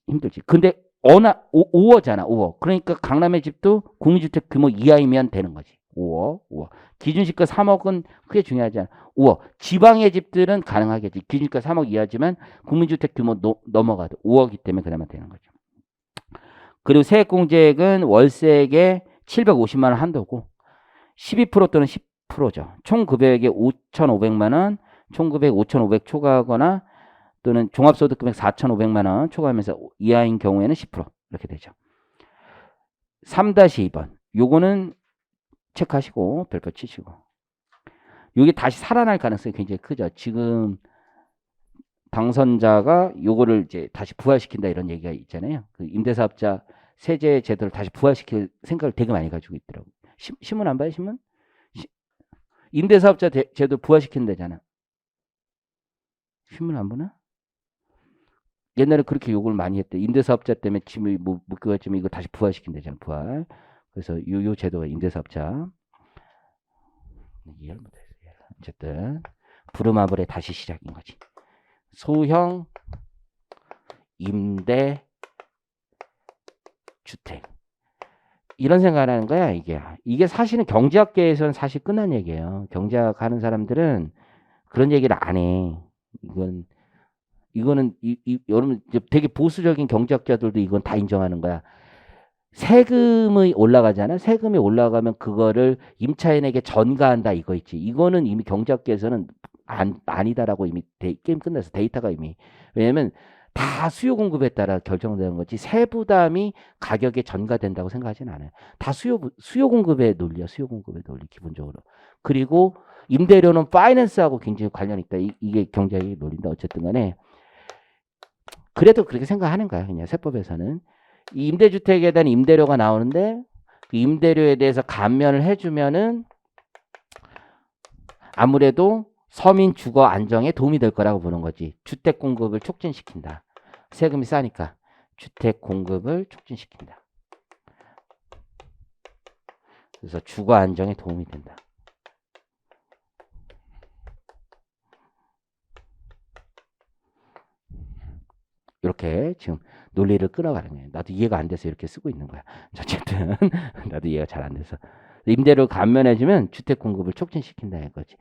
힘들지. 근데 5호잖아, 5호. 그러니까 강남의 집도 국민주택 규모 이하이면 되는 거지. 5호, 5호. 기준시가 3억은 크게 중요하지 않아. 5호. 지방의 집들은 가능하겠지. 기준시가 3억 이하지만 국민주택 규모 넘어가도 5억이기 때문에 그나마 되는 거죠. 그리고 세액공제액은 월세액에 750만 원 한도고 12% 또는 10%죠. 총 급여액에 5,500만 원, 총 급여액 5,500 초과하거나 또는 종합소득금액 4,500만 원 초과하면서 이하인 경우에는 10% 이렇게 되죠. 3-2번. 요거는 체크하시고 별표 치시고. 요게 다시 살아날 가능성이 굉장히 크죠. 지금 당선자가 요거를 이제 다시 부활시킨다 이런 얘기가 있잖아요. 그 임대사업자 세제 제도를 다시 부활시킬 생각을 되게 많이 가지고 있더라고요. 신문 안 봐요, 신문? 임대사업자 제도 부활시킨다잖아. 신문 안 보나? 옛날에 그렇게 욕을 많이 했대. 임대사업자 때문에 집이 못 구했지만 이거 다시 부활시킨다잖아, 부활. 그래서 요 제도가 임대사업자. 이해를 못했어요. 어쨌든 부루마블의 다시 시작인 거지. 소형 임대 주택. 이런 생각을 하는 거야, 이게 사실은 경제학계에서는 사실 끝난 얘기예요. 경제학 하는 사람들은 그런 얘기를 안 해. 이거는 여러분 되게 보수적인 경제학자들도 이건 다 인정하는 거야. 세금이 올라가잖아. 세금이 올라가면 그거를 임차인에게 전가한다 이거 있지. 이거는 이미 경제학계에서는 아니다라고 이미 게임 끝났어. 데이터가 이미. 왜냐면 다 수요 공급에 따라 결정되는 거지 세부담이 가격에 전가된다고 생각하지는 않아요. 다 수요 공급의 논리야. 수요 공급의 논리 기본적으로. 그리고 임대료는 파이낸스하고 굉장히 관련이 있다. 이게 경제학의 논리인데 어쨌든 간에 그래도 그렇게 생각하는 거야. 그냥 세법에서는. 이 임대주택에 대한 임대료가 나오는데 그 임대료에 대해서 감면을 해주면은 아무래도 서민 주거 안정에 도움이 될 거라고 보는 거지. 주택 공급을 촉진시킨다. 세금이 싸니까 주택 공급을 촉진시킨다. 그래서 주거 안정에 도움이 된다. 이렇게 지금 논리를 끊어가는 거예요. 나도 이해가 안 돼서 이렇게 쓰고 있는 거야. 어쨌든 나도 이해가 잘 안 돼서 임대료를 감면해주면 주택 공급을 촉진시킨다 이거지.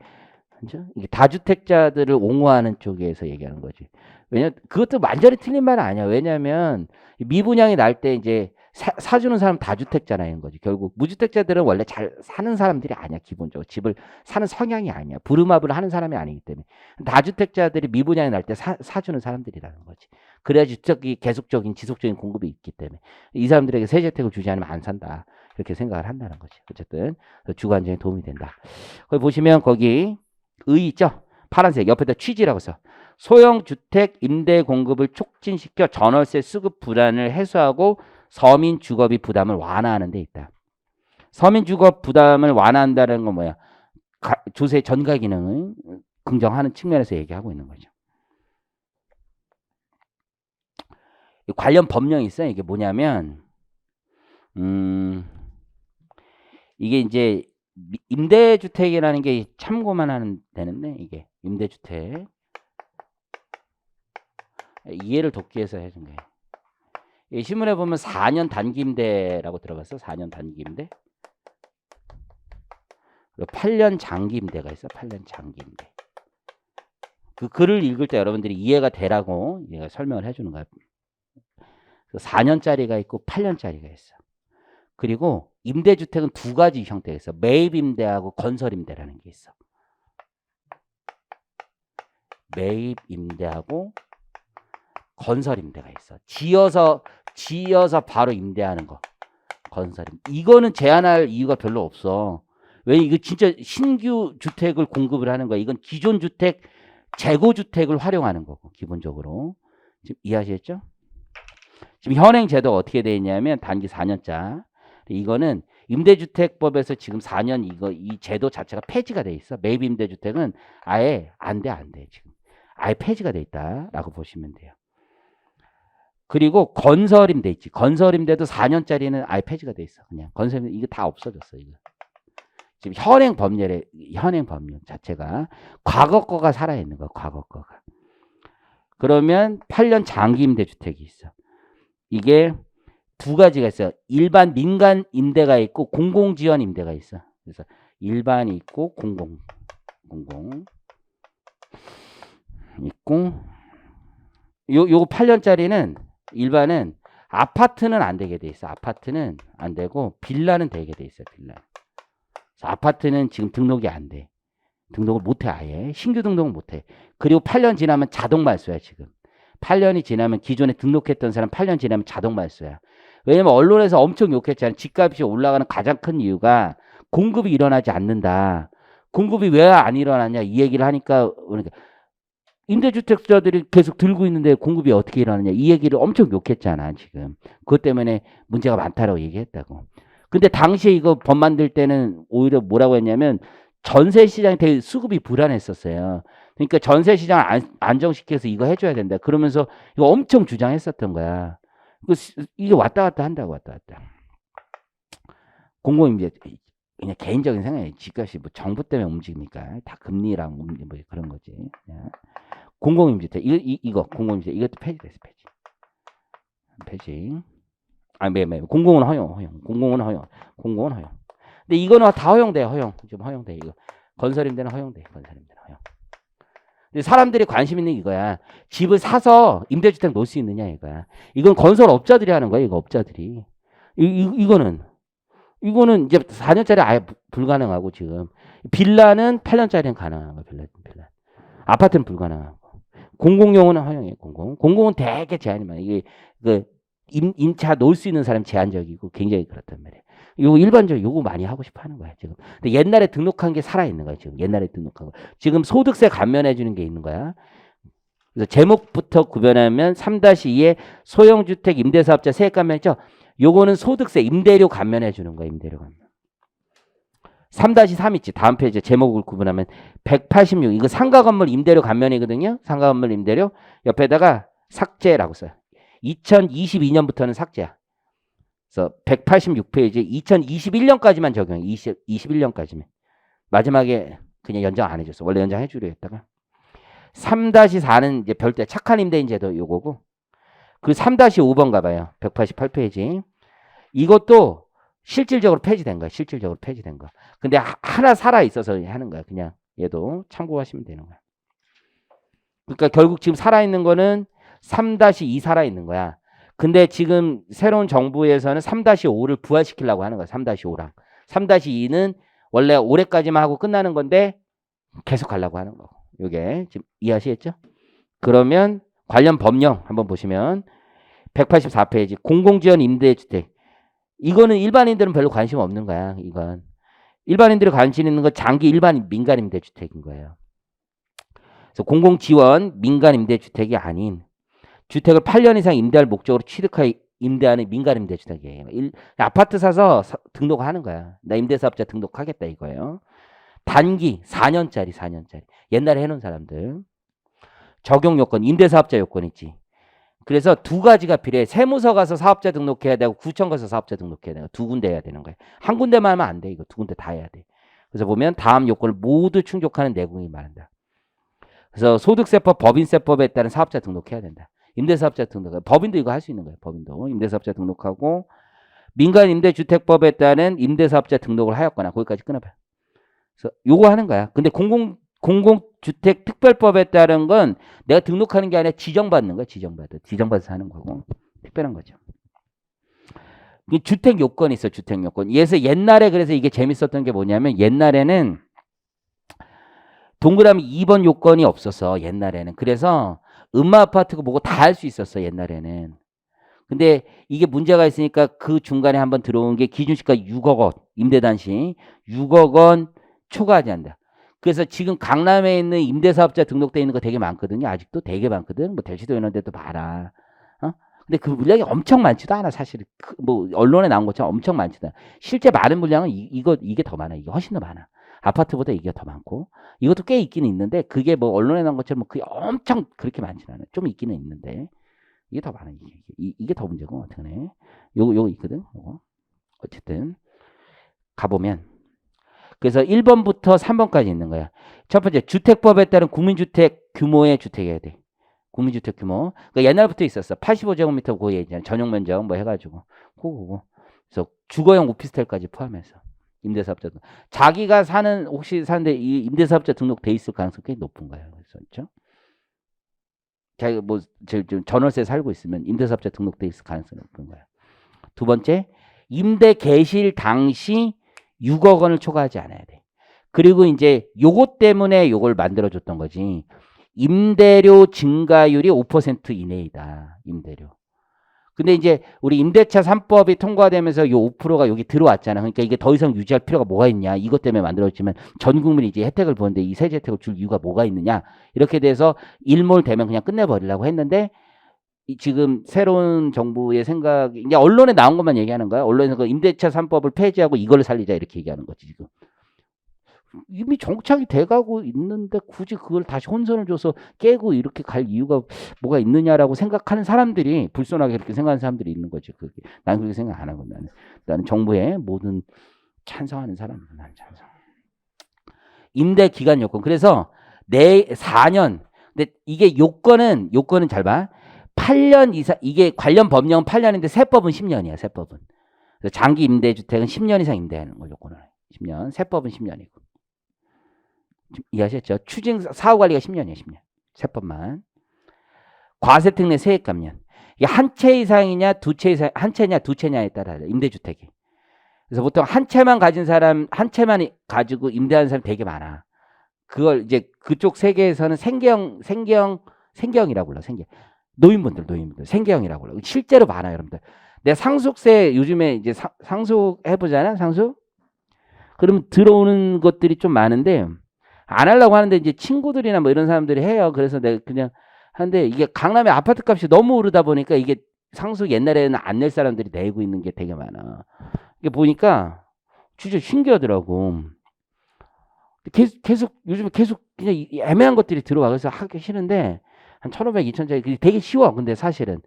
그죠? 이게 다주택자들을 옹호하는 쪽에서 얘기하는 거지. 왜냐 그것도 완전히 틀린 말은 아니야. 왜냐하면 미분양이 날 때 이제 사주는 사람 다주택자라는 거지. 결국 무주택자들은 원래 잘 사는 사람들이 아니야. 기본적으로 집을 사는 성향이 아니야. 부루마블을 하는 사람이 아니기 때문에 다주택자들이 미분양이 날 때 사주는 사람들이라는 거지. 그래야지 주택이 계속적인 지속적인 공급이 있기 때문에 이 사람들에게 세제택을 주지 않으면 안 산다. 이렇게 생각을 한다는 거지. 어쨌든 주거 안정에 도움이 된다. 거기 보시면 거기 의 있죠? 파란색 옆에다 취지라고 써. 소형 주택 임대 공급을 촉진시켜 전월세 수급 불안을 해소하고 서민 주거비 부담을 완화하는 데 있다. 서민 주거 부담을 완화한다는 건 뭐야? 조세 전가 기능을 긍정하는 측면에서 얘기하고 있는 거죠. 관련 법령이 있어요. 이게 뭐냐면 이게 이제 임대주택이라는 게 참고만 하면 되는데 이게 임대주택 이해를 돕기 위해서 해준 거예요. 이 신문에 보면 4년 단기 임대라고 들어봤어. 4년 단기 임대. 그리고 8년 장기 임대가 있어. 8년 장기 임대. 그 글을 읽을 때 여러분들이 이해가 되라고 얘가 설명을 해주는 거야. 4년짜리가 있고 8년짜리가 있어. 그리고 임대주택은 두 가지 형태가 있어. 매입 임대하고 건설 임대라는 게 있어. 매입 임대하고 건설 임대가 있어. 지어서 바로 임대하는 거. 건설 임대. 이거는 제한할 이유가 별로 없어. 왜 이거 진짜 신규 주택을 공급을 하는 거야. 이건 기존 주택, 재고 주택을 활용하는 거고 기본적으로. 지금 이해하시겠죠? 지금 현행 제도가 어떻게 되어 있냐면 단기 4년짜. 이거는 임대주택법에서 지금 4년 이 제도 자체가 폐지가 돼 있어. 매입 임대주택은 아예 안 돼 지금. 아예 폐지가 돼 있다라고 보시면 돼요. 그리고 건설임대 있지. 건설임대도 4년짜리는 아예 폐지가 돼 있어. 그냥 건설임대 이거 다 없어졌어. 이거. 지금 현행 법령 자체가 과거 거가 살아있는 거야. 과거 거가. 그러면 8년 장기 임대주택이 있어. 이게 두 가지가 있어요. 일반 민간 임대가 있고 공공 지원 임대가 있어. 그래서 일반이 있고 공공 있고 요거 8년짜리는 일반은 아파트는 안 되게 돼 있어. 아파트는 안 되고 빌라는 되게 돼 있어. 빌라. 그래서 아파트는 지금 등록이 안 돼. 등록을 못 해 아예. 신규 등록은 못 해. 그리고 8년 지나면 자동 말소야 지금. 8년이 지나면 기존에 등록했던 사람 8년 지나면 자동 말소야. 왜냐면 언론에서 엄청 욕했잖아. 집값이 올라가는 가장 큰 이유가 공급이 일어나지 않는다. 공급이 왜 안 일어나냐 이 얘기를 하니까 그러니까 임대주택자들이 계속 들고 있는데 공급이 어떻게 일어나냐 이 얘기를 엄청 욕했잖아 지금. 그것 때문에 문제가 많다라고 얘기했다고. 근데 당시에 이거 법 만들 때는 오히려 뭐라고 했냐면 전세 시장이 되게 수급이 불안했었어요. 그러니까 전세 시장을 안정시켜서 이거 해줘야 된다. 그러면서 이거 엄청 주장했었던 거야. 이게 왔다 갔다 한다고 왔다 갔다. 공공임대 그냥 개인적인 생각이에요. 집값이 뭐 정부 때문에 움직이니까 다 금리랑 뭐 그런 거지. 공공임대주택 이거 공공임대 이것도 폐지됐어 폐지. 아 매매 공공은 허용 공공은 허용. 근데 이거는 다 허용돼 허용 좀 허용돼 이거 건설임대는 허용돼 건설임대는 허용. 근데 사람들이 관심 있는 이거야. 집을 사서 임대주택 놓을 수 있느냐 이거야. 이건 건설업자들이 하는 거야 이거 업자들이. 이거는 이제 4년짜리 아예 불가능하고 지금 빌라는 8년짜리는 가능한 거 빌라. 아파트는 불가능하고 공공용은 허용이에요. 공공은 되게 제한이 많아요. 이게 그 임차 놓을 수 있는 사람 제한적이고 굉장히 그렇단 말이에요. 요거 일반적으로 요거 많이 하고 싶어 하는 거야 지금. 근데 옛날에 등록한 게 살아 있는 거야 지금. 옛날에 등록한 거 지금 소득세 감면해 주는 게 있는 거야. 그래서 제목부터 구별하면 3-2의 소형주택 임대사업자 세액 감면 있죠. 요거는 소득세 임대료 감면해 주는 거야 임대료 감면. 3-3 있지. 다음 페이지 제목을 구분하면 186 이거 상가 건물 임대료 감면이거든요. 상가 건물 임대료 옆에다가 삭제라고 써요. 2022년부터는 삭제야. 그래서 186페이지 2021년까지만 적용해. 21년까지만. 마지막에 그냥 연장 안 해줬어. 원래 연장해 주려 했다가 3-4는 이제 별도의 착한 임대인 제도 요거고 그 3-5번 가봐요. 188페이지. 이것도 실질적으로 폐지된 거야. 근데 하나 살아 있어서 하는 거야. 그냥 얘도 참고하시면 되는 거야. 그러니까 결국 지금 살아 있는 거는 3-2 살아 있는 거야. 근데 지금 새로운 정부에서는 3-5를 부활시키려고 하는 거야. 3-5랑. 3-2는 원래 올해까지만 하고 끝나는 건데 계속 가려고 하는 거고. 요게 지금 이해하시겠죠? 그러면 관련 법령 한번 보시면 184페이지 공공지원 임대주택. 이거는 일반인들은 별로 관심 없는 거야. 이건 일반인들이 관심 있는 건 장기 일반 민간 임대주택인 거예요. 그래서 공공지원 민간 임대주택이 아닌 주택을 8년 이상 임대할 목적으로 취득하여 임대하는 민간 임대주택이에요. 아파트 사서 등록하는 거야. 나 임대사업자 등록하겠다 이거예요. 단기 4년짜리. 옛날에 해놓은 사람들. 적용 요건 임대사업자 요건 있지. 그래서 두 가지가 필요해. 세무서 가서 사업자 등록해야 되고 구청 가서 사업자 등록해야 되고 두 군데 해야 되는 거야. 한 군데만 하면 안 돼. 이거 두 군데 다 해야 돼. 그래서 보면 다음 요건을 모두 충족하는 내공이 말한다. 그래서 소득세법, 법인세법에 따른 사업자 등록해야 된다. 임대사업자 등록. 법인도 이거 할 수 있는 거예요. 법인도 임대사업자 등록하고 민간 임대주택법에 따른 임대사업자 등록을 하였거나 거기까지 끊어봐요. 그래서 요거 하는 거야. 근데 공공주택 특별법에 따른 건 내가 등록하는 게 아니라 지정받는 거야. 지정받아서 하는 거고. 특별한 거죠. 주택 요건이 있어. 주택 요건. 그래서 옛날에 그래서 이게 재밌었던 게 뭐냐면 옛날에는 동그라미 2번 요건이 없었어. 옛날에는. 그래서 음마아파트고 뭐고 다 할 수 있었어. 옛날에는. 근데 이게 문제가 있으니까 그 중간에 한번 들어온 게 기준시가 6억 원. 임대단시 6억 원 초과하지 않는다. 그래서 지금 강남에 있는 임대사업자 등록되어 있는 거 되게 많거든요. 아직도 되게 많거든. 뭐 대치도 이런 데도 많아. 근데 그 물량이 엄청 많지도 않아. 사실 뭐 언론에 나온 것처럼 엄청 많지도 않아. 실제 많은 물량은 이게 더 많아. 이게 훨씬 더 많아. 아파트보다 이게 더 많고 이것도 꽤 있기는 있는데 그게 뭐 언론에 나온 것처럼 그게 엄청 그렇게 많지는 않아. 좀 있기는 있는데 이게 더 많아. 이게 더 문제고 어떡하네. 요거 있거든. 요거. 어쨌든 가보면 그래서 1번부터 3번까지 있는 거야. 첫 번째 주택법에 따른 국민주택 규모의 주택이어야 돼. 국민주택 규모. 그러니까 옛날부터 있었어. 85제곱미터 고에 있잖아. 전용 면적 뭐 해가지고. 그거. 그래서 주거용 오피스텔까지 포함해서. 임대사업자 자기가 사는 혹시 사는데 이 임대사업자 등록돼 있을 가능성이 꽤 높은 거예요. 그래서 그렇죠? 자기가 뭐 전월세 살고 있으면 임대사업자 등록돼 있을 가능성이 높은 거예요. 두 번째, 임대 개시일 당시 6억 원을 초과하지 않아야 돼. 그리고 이제 요것 때문에 요걸 만들어줬던 거지. 임대료 증가율이 5% 이내이다. 임대료. 근데 이제 우리 임대차 3법이 통과되면서 요 5%가 여기 들어왔잖아. 그러니까 이게 더 이상 유지할 필요가 뭐가 있냐. 이것 때문에 만들어졌지만 전 국민이 이제 혜택을 보는데 이 세제 혜택을 줄 이유가 뭐가 있느냐. 이렇게 돼서 일몰되면 그냥 끝내버리려고 했는데 지금 새로운 정부의 생각이 이제 언론에 나온 것만 얘기하는 거야. 언론에서 그 임대차 3법을 폐지하고 이걸 살리자 이렇게 얘기하는 거지 지금. 이미 정착이 돼가고 있는데 굳이 그걸 다시 혼선을 줘서 깨고 이렇게 갈 이유가 뭐가 있느냐라고 생각하는 사람들이 불손하게 그렇게 생각하는 사람들이 있는 거지. 그게. 나는 그렇게 생각 안 하고 나는 정부의 모든 찬성하는 사람들 나는 찬성. 임대 기간 요건. 그래서 내 4년. 근데 이게 요건은 잘 봐. 8년 이상 이게 관련 법령은 8년인데 세법은 10년이야. 세법은. 그래서 장기 임대 주택은 10년 이상 임대하는 걸 요건을. 10년. 세법은 10년이고. 이해하셨죠? 추징 사후 관리가 10년이에요. 10년. 세법만. 과세특례 세액 감면. 이게 한 채 이상이냐 두 채 이상 한 채냐 두 채냐에 따라 임대주택이. 그래서 보통 한 채만 가진 사람 한 채만 가지고 임대하는 사람이 되게 많아. 그걸 이제 그쪽 세계에서는 생계형이라고 불러. 노인분들 생계형이라고 불러. 실제로 많아요, 여러분들. 내 상속세 요즘에 이제 상속 해보잖아, 상속. 그러면 들어오는 것들이 좀 많은데 안 하려고 하는데 이제 친구들이나 뭐 이런 사람들이 해요. 그래서 내가 그냥 하는데 이게 강남의 아파트 값이 너무 오르다 보니까 이게 상속 옛날에는 안 낼 사람들이 내고 있는 게 되게 많아. 이게 보니까 진짜 신기하더라고. 계속 요즘에 계속 그냥 애매한 것들이 들어와. 그래서 하기 싫은데 한 1,500, 2,000짜리 되게 쉬워. 근데 사실은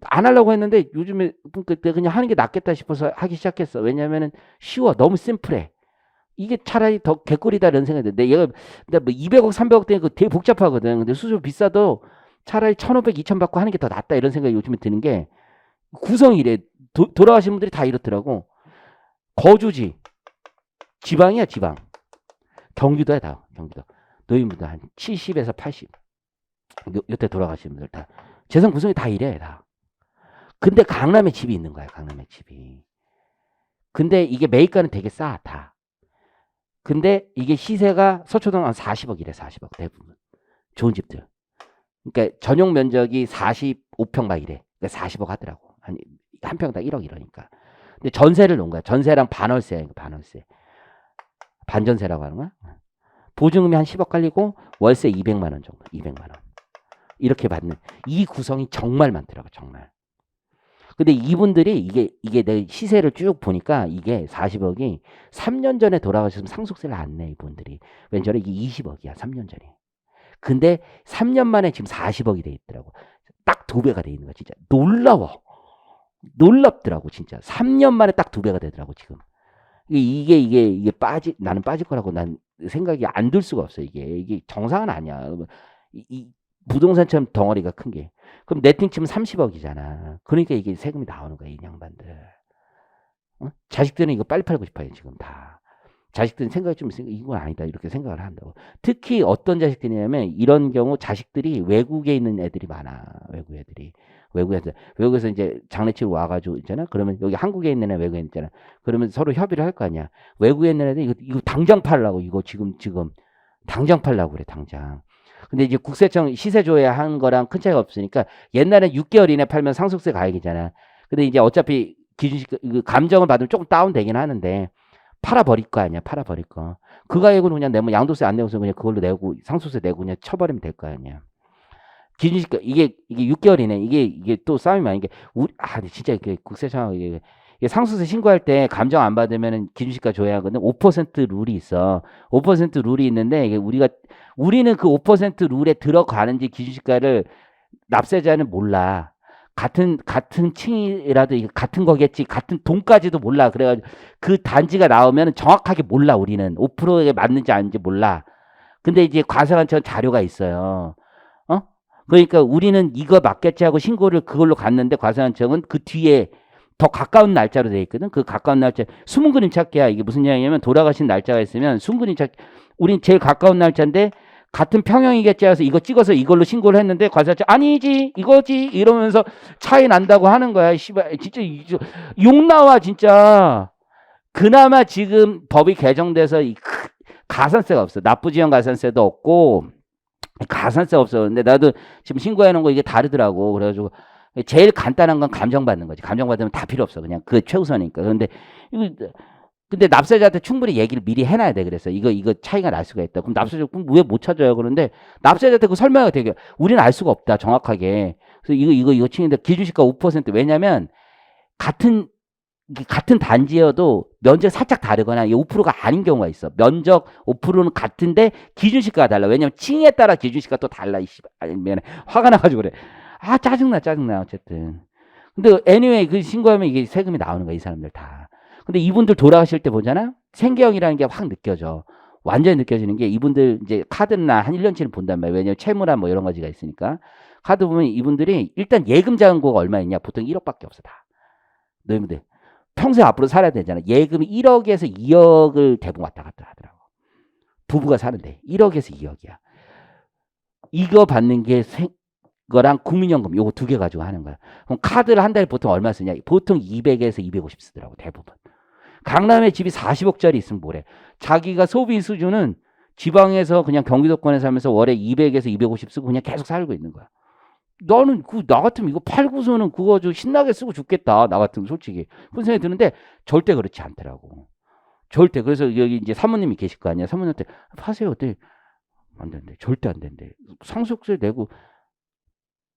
안 하려고 했는데 요즘에 그냥 하는 게 낫겠다 싶어서 하기 시작했어. 왜냐면은 쉬워. 너무 심플해. 이게 차라리 더 개꿀이다 이런 생각이 돼. 얘가 뭐 200억, 300억 되니까 되게 복잡하거든. 근데 수수료 비싸도 차라리 1,500, 2,000 받고 하는 게 더 낫다 이런 생각이 요즘에 드는 게 구성이 이래. 돌아가신 분들이 다 이렇더라고. 거주지. 지방이야, 지방. 경기도야, 다. 경기도. 노인분들 한 70에서 80. 요때 돌아가신 분들 다. 재산 구성이 다 이래, 다. 근데 강남에 집이 있는 거야, 강남에 집이. 근데 이게 매입가는 되게 싸, 다. 근데 이게 시세가 서초동 한 40억이래, 40억 대부분. 좋은 집들. 그러니까 전용 면적이 45평 막 이래. 그러니까 40억 하더라고. 한 평당 1억 이러니까. 근데 전세를 놓은 거야. 전세랑 반월세, 반월세. 반전세라고 하는 거야. 보증금이 한 10억 깔리고 월세 200만 원 정도. 200만 원. 이렇게 받는 이 구성이 정말 많더라고, 정말. 근데 이분들이 이게 내 시세를 쭉 보니까 이게 40억이 3년 전에 돌아가셨으면 상속세를 안 내, 이분들이. 왠지 알아? 이게 20억이야, 3년 전에. 근데 3년 만에 지금 40억이 돼 있더라고. 딱 2배가 돼 있는 거야, 진짜. 놀라워. 놀랍더라고, 진짜. 3년 만에 딱 2배가 되더라고, 지금. 이게 나는 빠질 거라고 난 생각이 안 들 수가 없어, 이게 정상은 아니야. 이 부동산처럼 덩어리가 큰 게. 그럼 네팅 치면 30억이잖아. 그러니까 이게 세금이 나오는 거야, 이 양반들. 어? 자식들은 이거 빨리 팔고 싶어요, 지금 다. 자식들은 생각이 좀 있으니까 이건 아니다, 이렇게 생각을 한다고. 특히 어떤 자식들이냐면 이런 경우 자식들이 외국에 있는 애들이 많아, 외국 애들이. 외국에서 이제 장례치러 와가지고 있잖아. 그러면 여기 한국에 있는 애 외국에 있잖아. 그러면 서로 협의를 할 거 아니야. 외국에 있는 애들 이거 당장 팔라고. 이거 지금 당장 팔라고 그래, 당장. 근데 이제 국세청 시세 조회한 거랑 큰 차이가 없으니까 옛날엔 6개월 이내 팔면 상속세 가액이잖아. 근데 이제 어차피 기준시 감정을 받으면 조금 다운되긴 하는데 팔아버릴 거 아니야. 팔아버릴 거. 그 가액으로 그냥 내면 양도세 안 내고서 그냥 그걸로 내고 상속세 내고 그냥 쳐버리면 될 거 아니야. 기준시가 이게 6개월 이내 이게 또 싸움이 많은 게 진짜 이게 국세청 이게 상속세 신고할 때 감정 안 받으면은 기준시가 조회하거든. 5% 룰이 있어. 5% 룰이 있는데 이게 우리는 그 5% 룰에 들어가는지 기준시가를 납세자는 몰라. 같은 층이라도 같은 거겠지. 같은 돈까지도 몰라. 그래가지고 그 단지가 나오면 정확하게 몰라. 우리는 5%에 맞는지 아닌지 몰라. 근데 이제 과세관청 자료가 있어요. 그러니까 우리는 이거 맞겠지 하고 신고를 그걸로 갔는데 과세관청은 그 뒤에 더 가까운 날짜로 돼 있거든. 그 가까운 날짜 숨은 그림 찾기야. 이게 무슨 이야기냐면 돌아가신 날짜가 있으면 숨은 그림 찾기. 우린 제일 가까운 날짜인데 같은 평형이겠지 해서 이거 찍어서 이걸로 신고를 했는데 과세관청 아니지 이거지 이러면서 차이 난다고 하는 거야. 씨발 진짜 욕 나와 진짜. 그나마 지금 법이 개정돼서 가산세가 없어. 납부지연 가산세도 없고 가산세가 없어. 근데 나도 지금 신고해 놓은 거 이게 다르더라고. 그래가지고 제일 간단한 건 감정받는 거지. 감정받으면 다 필요 없어. 그냥 그게 최우선이니까. 그런데 근데 납세자한테 충분히 얘기를 미리 해놔야 돼. 그래서 이거 차이가 날 수가 있다. 그럼 납세자 왜 못 찾아요? 그런데 납세자한테 그 설명이 되게 우리는 알 수가 없다. 정확하게. 그래서 이거 치는데 기준시가 5%. 왜냐면 같은 단지여도 면적 살짝 다르거나 5%가 아닌 경우가 있어. 면적 5%는 같은데 기준시가가 달라. 왜냐면 층에 따라 기준시가가 또 달라. 아니면 화가 나가지고 그래. 아 짜증나 어쨌든. 근데 anyway 그 신고하면 이게 세금이 나오는 거야 이 사람들 다. 근데 이분들 돌아가실 때 보잖아. 생계형이라는 게 확 느껴져. 완전히 느껴지는 게 이분들 이제 카드나 한 1년치를 본단 말이야. 왜냐면 채무나 뭐 이런 가지가 있으니까. 카드 보면 이분들이 일단 예금 잔고가 얼마 있냐. 보통 1억밖에 없어 다. 너희들 평생 앞으로 살아야 되잖아. 예금이 1억에서 2억을 대부분 왔다 갔다 하더라고. 부부가 사는데 1억에서 2억이야. 이거 받는 게 거랑 국민연금 요거 두 개 가지고 하는 거야. 그럼 카드를 한 달에 보통 얼마 쓰냐? 보통 200에서 250 쓰더라고 대부분. 강남에 집이 40억짜리 있으면 뭐래? 자기가 소비 수준은 지방에서 그냥 경기도권에 살면서 월에 200에서 250 쓰고 그냥 계속 살고 있는 거야. 나는 나 같으면 이거 팔고서는 그거 좀 신나게 쓰고 죽겠다. 나 같으면 솔직히 그런 생각이 드는데 절대 그렇지 않더라고. 절대. 그래서 여기 이제 사모님이 계실 거 아니야. 사모님한테 파세요. 어때? 안 된대. 절대 안 된대. 상속세 내고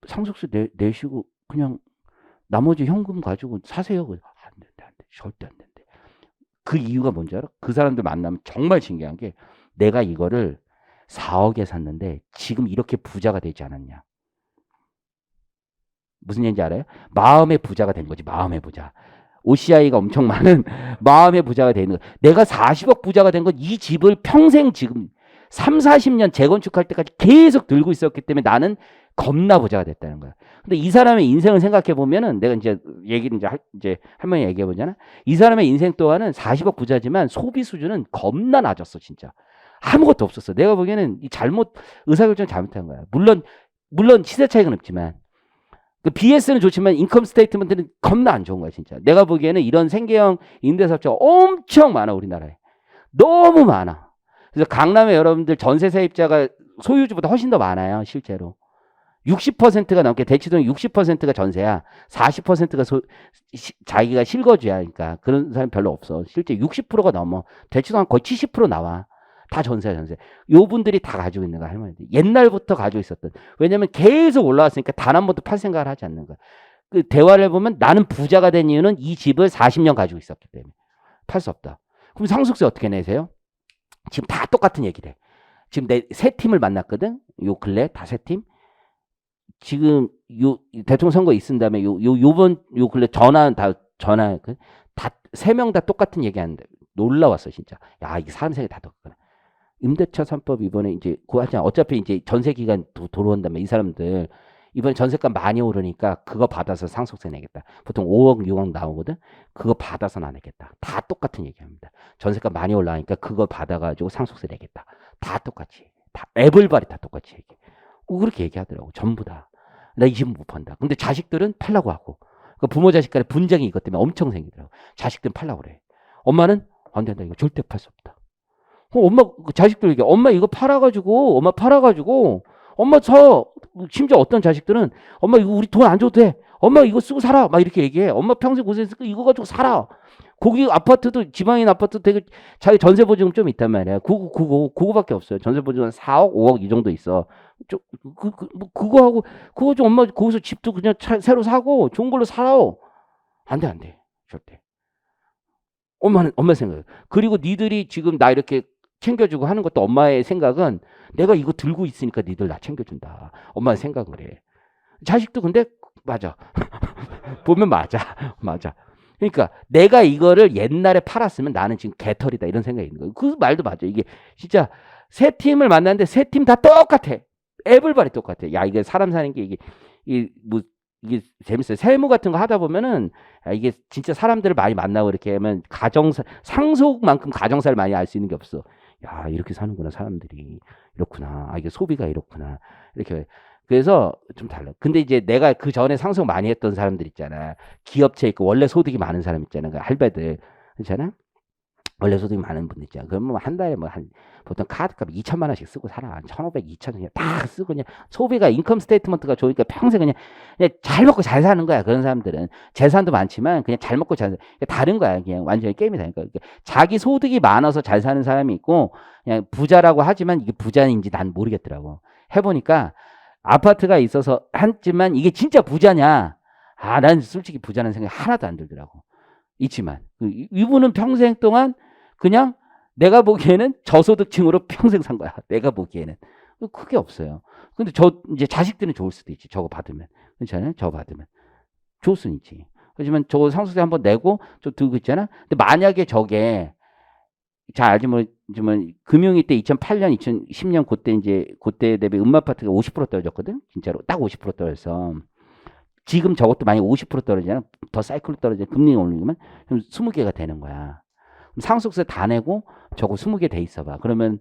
상속세 내시고 그냥 나머지 현금 가지고 사세요. 안 된대. 절대 안 된대. 그 이유가 뭔지 알아? 그 사람들 만나면 정말 신기한 게 내가 이거를 4억에 샀는데 지금 이렇게 부자가 되지 않았냐. 무슨 얘기인지 알아요? 마음의 부자가 된 거지. 마음의 부자. OCI가 엄청 많은 마음의 부자가 되는 거야. 내가 40억 부자가 된 건 이 집을 평생 지금 3, 40년 재건축할 때까지 계속 들고 있었기 때문에 나는 겁나 부자가 됐다는 거야. 근데 이 사람의 인생을 생각해 보면은 내가 이제 얘기를 이제 할머니 얘기해 보잖아. 이 사람의 인생 또한은 40억 부자지만 소비 수준은 겁나 낮았어, 진짜. 아무것도 없었어. 내가 보기에는 의사결정 잘못한 거야. 물론 시세 차익은 없지만. 그 BS는 좋지만 인컴 스테이트먼트는 겁나 안 좋은 거야, 진짜. 내가 보기에는 이런 생계형 임대사업자가 엄청 많아, 우리나라에. 너무 많아. 그래서 강남에 여러분들 전세 세입자가 소유주보다 훨씬 더 많아요, 실제로. 60%가 넘게 대치동이 60%가 전세야. 40%가 자기가 실거주야. 그러니까 그런 사람 별로 없어. 실제 60%가 넘어. 대치동 거의 70% 나와. 다 전세야, 전세. 요 분들이 다 가지고 있는 거야, 할머니들. 옛날부터 가지고 있었던. 왜냐면 계속 올라왔으니까 단 한 번도 팔 생각을 하지 않는 거야. 그 대화를 해보면 나는 부자가 된 이유는 이 집을 40년 가지고 있었기 때문에. 팔 수 없다. 그럼 상속세 어떻게 내세요? 지금 다 똑같은 얘기를 해. 지금 내 세 팀을 만났거든? 요 근래 다 세 팀. 지금 요 대통령 선거 있은 다음에 요번 근래 전화 다 세 명 다 똑같은 얘기 하는데 놀라웠어, 진짜. 야, 이게 사람 생각이 다 똑같구나. 임대차 3법 이번에 이제 어차피 이제 전세 기간 돌아온다면 이 사람들 이번에 전세가 많이 오르니까 그거 받아서 상속세 내겠다. 보통 5억, 6억 나오거든. 그거 받아서는 안 내겠다. 다 똑같은 얘기합니다. 전세가 많이 올라가니까 그거 받아가지고 상속세 내겠다. 다 똑같이. 다 애벌발이 다 똑같이 얘기해. 그렇게 얘기하더라고. 전부 다. 나 이 집은 못 판다. 근데 자식들은 팔라고 하고. 그 부모 자식 간의 분쟁이 이것 때문에 엄청 생기더라고. 자식들은 팔라고 그래. 엄마는 안 된다. 이거 절대 팔 수 없다. 엄마 자식들 얘기해. 엄마 이거 팔아가지고 엄마 사. 심지어 어떤 자식들은 엄마 이거 우리 돈 안 줘도 돼. 엄마 이거 쓰고 살아. 막 이렇게 얘기해. 엄마 평생 고생했으니까 이거 가지고 살아. 거기 아파트도 지방인 아파트 되게 자기 전세 보증금 좀 있단 말이야. 그거밖에 없어요. 전세 보증은 4억, 5억 이 정도 있어. 그거 하고 그거 좀 엄마 거기서 집도 그냥 새로 사고 좋은 걸로 살아. 안 돼. 절대. 엄마 생각이에요. 그리고 니들이 지금 나 이렇게 챙겨주고 하는 것도 엄마의 생각은 내가 이거 들고 있으니까 니들 나 챙겨준다. 엄마의 생각을 해. 자식도 근데 맞아. 보면 맞아. 그러니까 내가 이거를 옛날에 팔았으면 나는 지금 개털이다 이런 생각이 있는 거예요. 그 말도 맞아. 이게 진짜 세 팀을 만났는데 세 팀 다 똑같아. 에블바리 똑같아. 야, 이게 사람 사는 게 이게 재밌어요. 세무 같은 거 하다 보면은 이게 진짜 사람들을 많이 만나고 이렇게 하면 상속만큼 가정사를 많이 알 수 있는 게 없어. 야, 이렇게 사는구나, 사람들이. 이렇구나. 아, 이게 소비가 이렇구나. 이렇게. 그래서 좀 달라. 근데 이제 내가 그 전에 상속 많이 했던 사람들 있잖아. 기업체 있고 원래 소득이 많은 사람 있잖아. 그 할배들. 그렇잖아? 원래 소득이 많은 분들 있잖아. 그러면 뭐 한 달에 보통 카드값 2천만 원씩 쓰고 살아. 1,500, 2천 그냥 다 쓰고 그냥 소비가 인컴 스테이트먼트가 좋으니까 평생 그냥 잘 먹고 잘 사는 거야. 그런 사람들은 재산도 많지만 그냥 잘 먹고 잘 사는 다른 거야. 그냥 완전히 게임이 다니까. 그러니까 자기 소득이 많아서 잘 사는 사람이 있고 그냥 부자라고 하지만 이게 부자인지 난 모르겠더라고. 해보니까 아파트가 있어서 했지만 이게 진짜 부자냐? 아, 난 솔직히 부자는 생각이 하나도 안 들더라고. 있지만 이분은 평생 동안 그냥 내가 보기에는 저소득층으로 평생 산 거야. 내가 보기에는 크게 없어요. 근데 이제 자식들은 좋을 수도 있지. 저거 받으면 괜찮아요. 저거 받으면 좋을 수는 있지. 하지만 저거 상속세 한번 내고 좀 들고 있잖아. 근데 만약에 저게 잘 알지 모르지만 금융위 때 2008년, 2010년 그때 대비 음마아파트가 50% 떨어졌거든. 진짜로 딱 50% 떨어졌어. 지금 저것도 만약 50% 떨어지잖아. 더 사이클로 떨어지면 금리가 올리면 20개가 되는 거야. 그럼 상속세 다 내고 저거 20개 돼 있어 봐. 그러면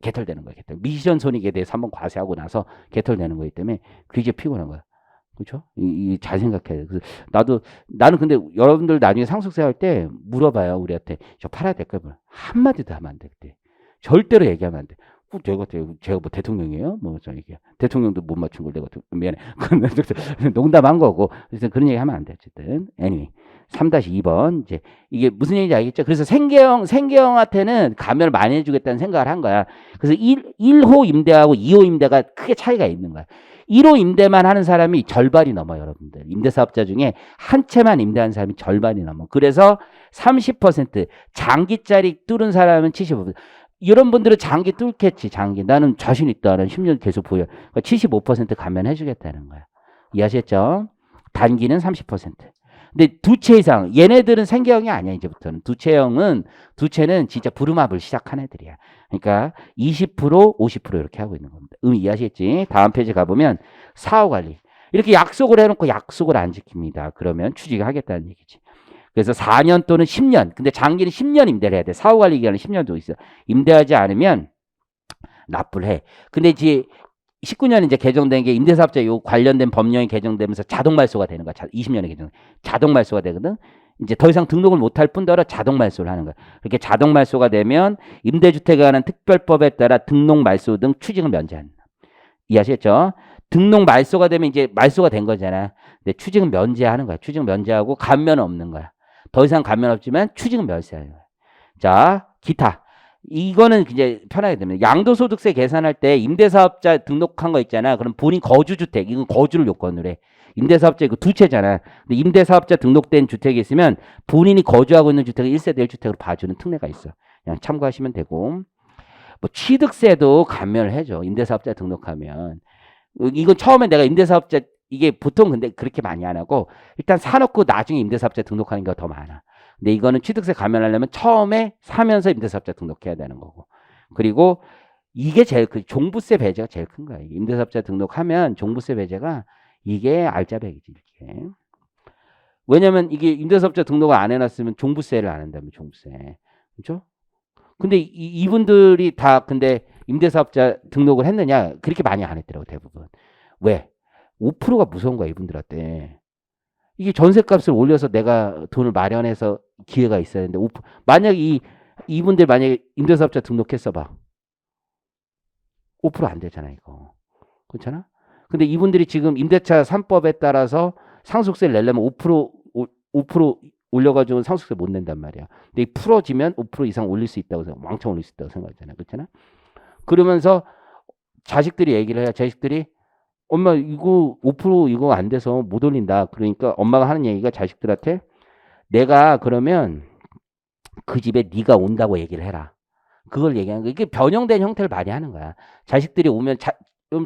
개털되는 거야. 개털. 미션 손익에 대해서 한번 과세하고 나서 개털되는 거기 때문에 굉장히 피곤한 거야. 그렇죠? 잘 생각해야 돼. 그래서 나는 근데 여러분들 나중에 상속세 할 때 물어봐요. 우리한테 저 팔아야 될까요? 한마디도 하면 안 돼. 그때. 절대로 얘기하면 안 돼. 제가 뭐 대통령이에요? 이게 대통령도 못 맞춘 걸 내가 미안해. 농담한 거고. 그래서 그런 얘기 하면 안 돼. 어쨌든. anyway. 3-2번. 이제 이게 무슨 얘기인지 알겠죠? 그래서 생계형한테는 감면을 많이 해주겠다는 생각을 한 거야. 그래서 1호 임대하고 2호 임대가 크게 차이가 있는 거야. 1호 임대만 하는 사람이 절반이 넘어, 여러분들. 임대사업자 중에 한 채만 임대하는 사람이 절반이 넘어. 그래서 30% 장기짜리 뚫은 사람은 75%. 이런 분들은 장기 뚫겠지, 장기. 나는 자신 있다. 나는 10년 계속 보여. 그러니까 75% 감면해주겠다는 거야. 이해하셨죠? 단기는 30%. 근데 두 채 이상, 얘네들은 생계형이 아니야, 이제부터는. 두 채는 진짜 부름합을 시작한 애들이야. 그러니까 20%, 50% 이렇게 하고 있는 겁니다. 이해하시겠지? 다음 페이지 가보면 사후관리. 이렇게 약속을 해놓고 약속을 안 지킵니다. 그러면 취직하겠다는 얘기지. 그래서 4년 또는 10년. 근데 장기는 10년 임대를 해야 돼. 사후관리 기간은 10년도 있어. 임대하지 않으면 납부를 해. 근데 이제 19년에 이제 개정된 게 임대사업자 요 관련된 법령이 개정되면서 자동 말소가 되는 거야. 20년에 개정. 자동 말소가 되거든. 이제 더 이상 등록을 못할 뿐더러 자동 말소를 하는 거야. 그렇게 자동 말소가 되면 임대주택에 관한 특별법에 따라 등록 말소 등 취직을 면제한다. 이해하시겠죠? 등록 말소가 되면 이제 말소가 된 거잖아. 근데 취직은 면제하는 거야. 취직은 면제하고 감면은 없는 거야. 더 이상 감면 없지만 취직은 면제하는 거야. 자, 기타. 이거는 이제 편하게 됩니다. 양도소득세 계산할 때 임대사업자 등록한 거 있잖아. 그럼 본인 거주주택, 이건 거주를 요건으로 해. 임대사업자 이거 두 채잖아. 근데 임대사업자 등록된 주택이 있으면 본인이 거주하고 있는 주택을 1세대 1주택으로 봐주는 특례가 있어. 그냥 참고하시면 되고. 뭐 취득세도 감면을 해줘. 임대사업자 등록하면. 이건 처음에 내가 임대사업자 이게 보통 근데 그렇게 많이 안 하고 일단 사놓고 나중에 임대사업자 등록하는 게 더 많아. 근데 이거는 취득세 감면하려면 처음에 사면서 임대사업자 등록해야 되는 거고. 그리고 이게 제일 종부세 배제가 제일 큰 거야. 임대사업자 등록하면 종부세 배제가 이게 알짜배기지. 이게. 왜냐면 이게 임대사업자 등록을 안 해놨으면 종부세를 안 한다면 종부세. 그렇죠? 근데 이분들이 다 근데 임대사업자 등록을 했느냐? 그렇게 많이 안 했더라고 대부분. 왜? 5%가 무서운 거야 이분들한테. 이게 전세값을 올려서 내가 돈을 마련해서 기회가 있어야 되는데 만약에 이분들 만약에 임대사업자 등록했어 봐. 5%안 되잖아 이거. 그렇잖아? 근데 이분들이 지금 임대차 3법에 따라서 상속세를 내려면 5% 올려가지고 상속세 못 낸단 말이야. 근데 풀어지면 5% 이상 올릴 수 있다고 생각, 왕창 올릴 수 있다고 생각하잖아. 그렇잖아? 그러면서 자식들이 얘기를 해야 자식들이 엄마 이거 5% 이거 안 돼서 못 올린다. 그러니까 엄마가 하는 얘기가 자식들한테 내가 그러면 그 집에 네가 온다고 얘기를 해라. 그걸 얘기하는 거야. 이게 변형된 형태를 많이 하는 거야. 자식들이 오면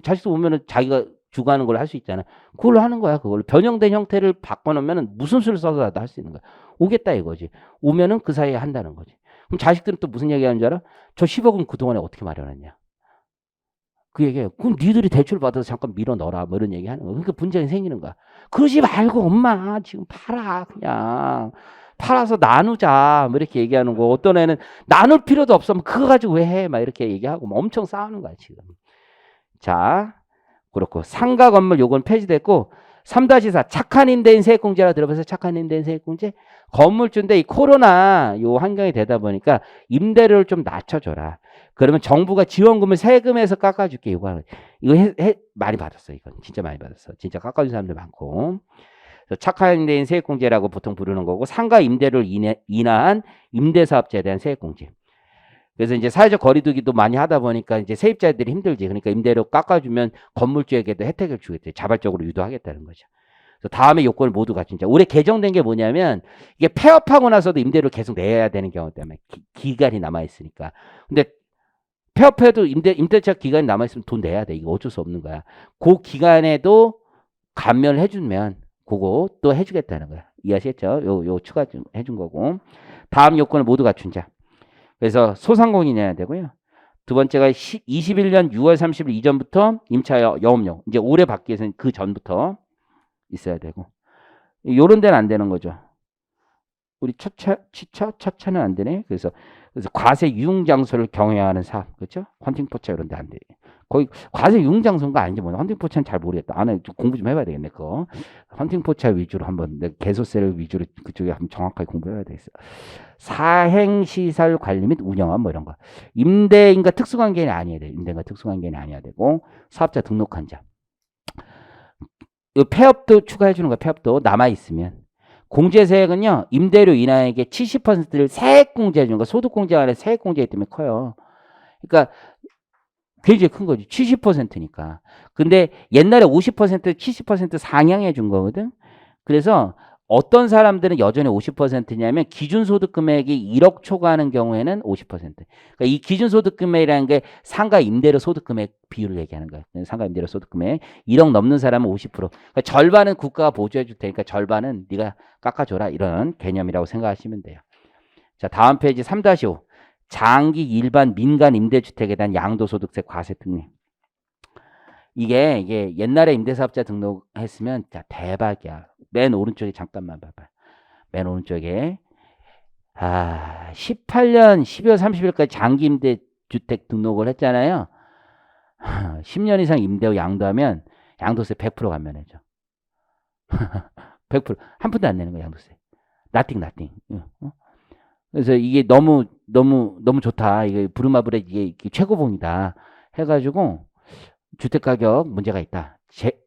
자식들 오면은 자기가 주관하는 걸 할 수 있잖아. 그걸로 하는 거야. 그걸로 변형된 형태를 바꿔놓으면 무슨 수를 써서라도 할 수 있는 거야. 오겠다 이거지. 오면은 그 사이에 한다는 거지. 그럼 자식들은 또 무슨 얘기하는 줄 알아? 저 10억은 그동안에 어떻게 마련했냐? 그 얘기예요. 그럼 니들이 대출 받아서 잠깐 밀어 넣어라. 뭐 이런 얘기 하는 거야. 그러니까 분쟁이 생기는 거야. 그러지 말고 엄마 지금 팔아 그냥. 팔아서 나누자. 뭐 이렇게 얘기하는 거. 어떤 애는 나눌 필요도 없어. 뭐 그거 가지고 왜 해? 막 이렇게 얘기하고 뭐 엄청 싸우는 거야 지금. 자, 그렇고 상가 건물 요건 폐지됐고 3-4 착한 임대인 세액공제라 들어봐서 착한 임대인 세액공제 건물주인데 이 코로나 요 환경이 되다 보니까 임대료를 좀 낮춰줘라. 그러면 정부가 지원금을 세금에서 깎아줄게. 이거 많이 받았어. 이건 진짜 많이 받았어. 진짜 깎아준 사람들 많고. 그래서 착한 임대인 세액공제라고 보통 부르는 거고 상가 임대료를 인하한 임대사업자에 대한 세액공제. 그래서 이제 사회적 거리두기도 많이 하다 보니까 이제 세입자들이 힘들지. 그러니까 임대료 깎아주면 건물주에게도 혜택을 주겠대. 자발적으로 유도하겠다는 거죠. 그래서 다음에 요건을 모두 갖춘 자. 올해 개정된 게 뭐냐면 이게 폐업하고 나서도 임대료를 계속 내야 되는 경우 때문에 기간이 남아있으니까. 근데 폐업해도 임대차 기간이 남아있으면 돈 내야 돼. 이거 어쩔 수 없는 거야. 그 기간에도 감면을 해주면 그거 또 해주겠다는 거야. 이해하시겠죠? 요 추가 좀 해준 거고. 다음 요건을 모두 갖춘 자. 그래서 소상공인이어야 되고요. 두 번째가 21년 6월 30일 이전부터 임차 영업용. 이제 올해 받기 위해서는 그 전부터 있어야 되고. 요런 데는 안 되는 거죠. 우리 첫차는 안 되네. 그래서 과세 유흥 장소를 경영하는 사업. 그렇죠? 헌팅포차 이런 데 안 돼. 거의 과세 유흥 장소인가 아닌지 모르겠네. 헌팅포차는 잘 모르겠다. 안에 좀 공부 좀 해봐야 되겠네. 그거. 헌팅포차 위주로 한번 개소세를 위주로 그쪽에 한번 정확하게 공부해야 되겠어. 사행시설 관리 및 운영함 뭐 이런 거. 임대인과 특수관계인이 아니어야 돼. 임대인과 특수관계인이 아니어야 되고 사업자 등록한 자. 이 폐업도 추가해 주는 거야. 폐업도 남아 있으면. 공제세액은요. 임대료 인하액의 70%를 세액공제해 주는 거. 소득공제가 아니라 세액공제이기 때문에 커요. 그러니까 굉장히 큰 거지. 70%니까. 근데 옛날에 50% 70% 상향해 준 거거든. 그래서 어떤 사람들은 여전히 50%냐면 기준소득 금액이 1억 초과하는 경우에는 50%. 그러니까 이 기준소득 금액이라는 게 상가 임대료 소득 금액 비율을 얘기하는 거예요. 상가 임대료 소득 금액 1억 넘는 사람은 50%. 그러니까 절반은 국가가 보조해 줄 테니까 절반은 네가 깎아줘라. 이런 개념이라고 생각하시면 돼요. 자, 다음 페이지 3-5. 장기 일반 민간 임대주택에 대한 양도소득세 과세 특례. 이게 옛날에 임대사업자 등록했으면 자 대박이야. 맨 오른쪽에 잠깐만 봐봐. 맨 오른쪽에 18년 12월 30일까지 장기 임대주택 등록을 했잖아요. 10년 이상 임대 후 양도하면 양도세 100% 감면해줘. 100% 한 푼도 안 내는 거야 양도세. nothing. 그래서 이게 너무 좋다. 이게 부루마블의 이게 최고봉이다. 해가지고 주택 가격 문제가 있다.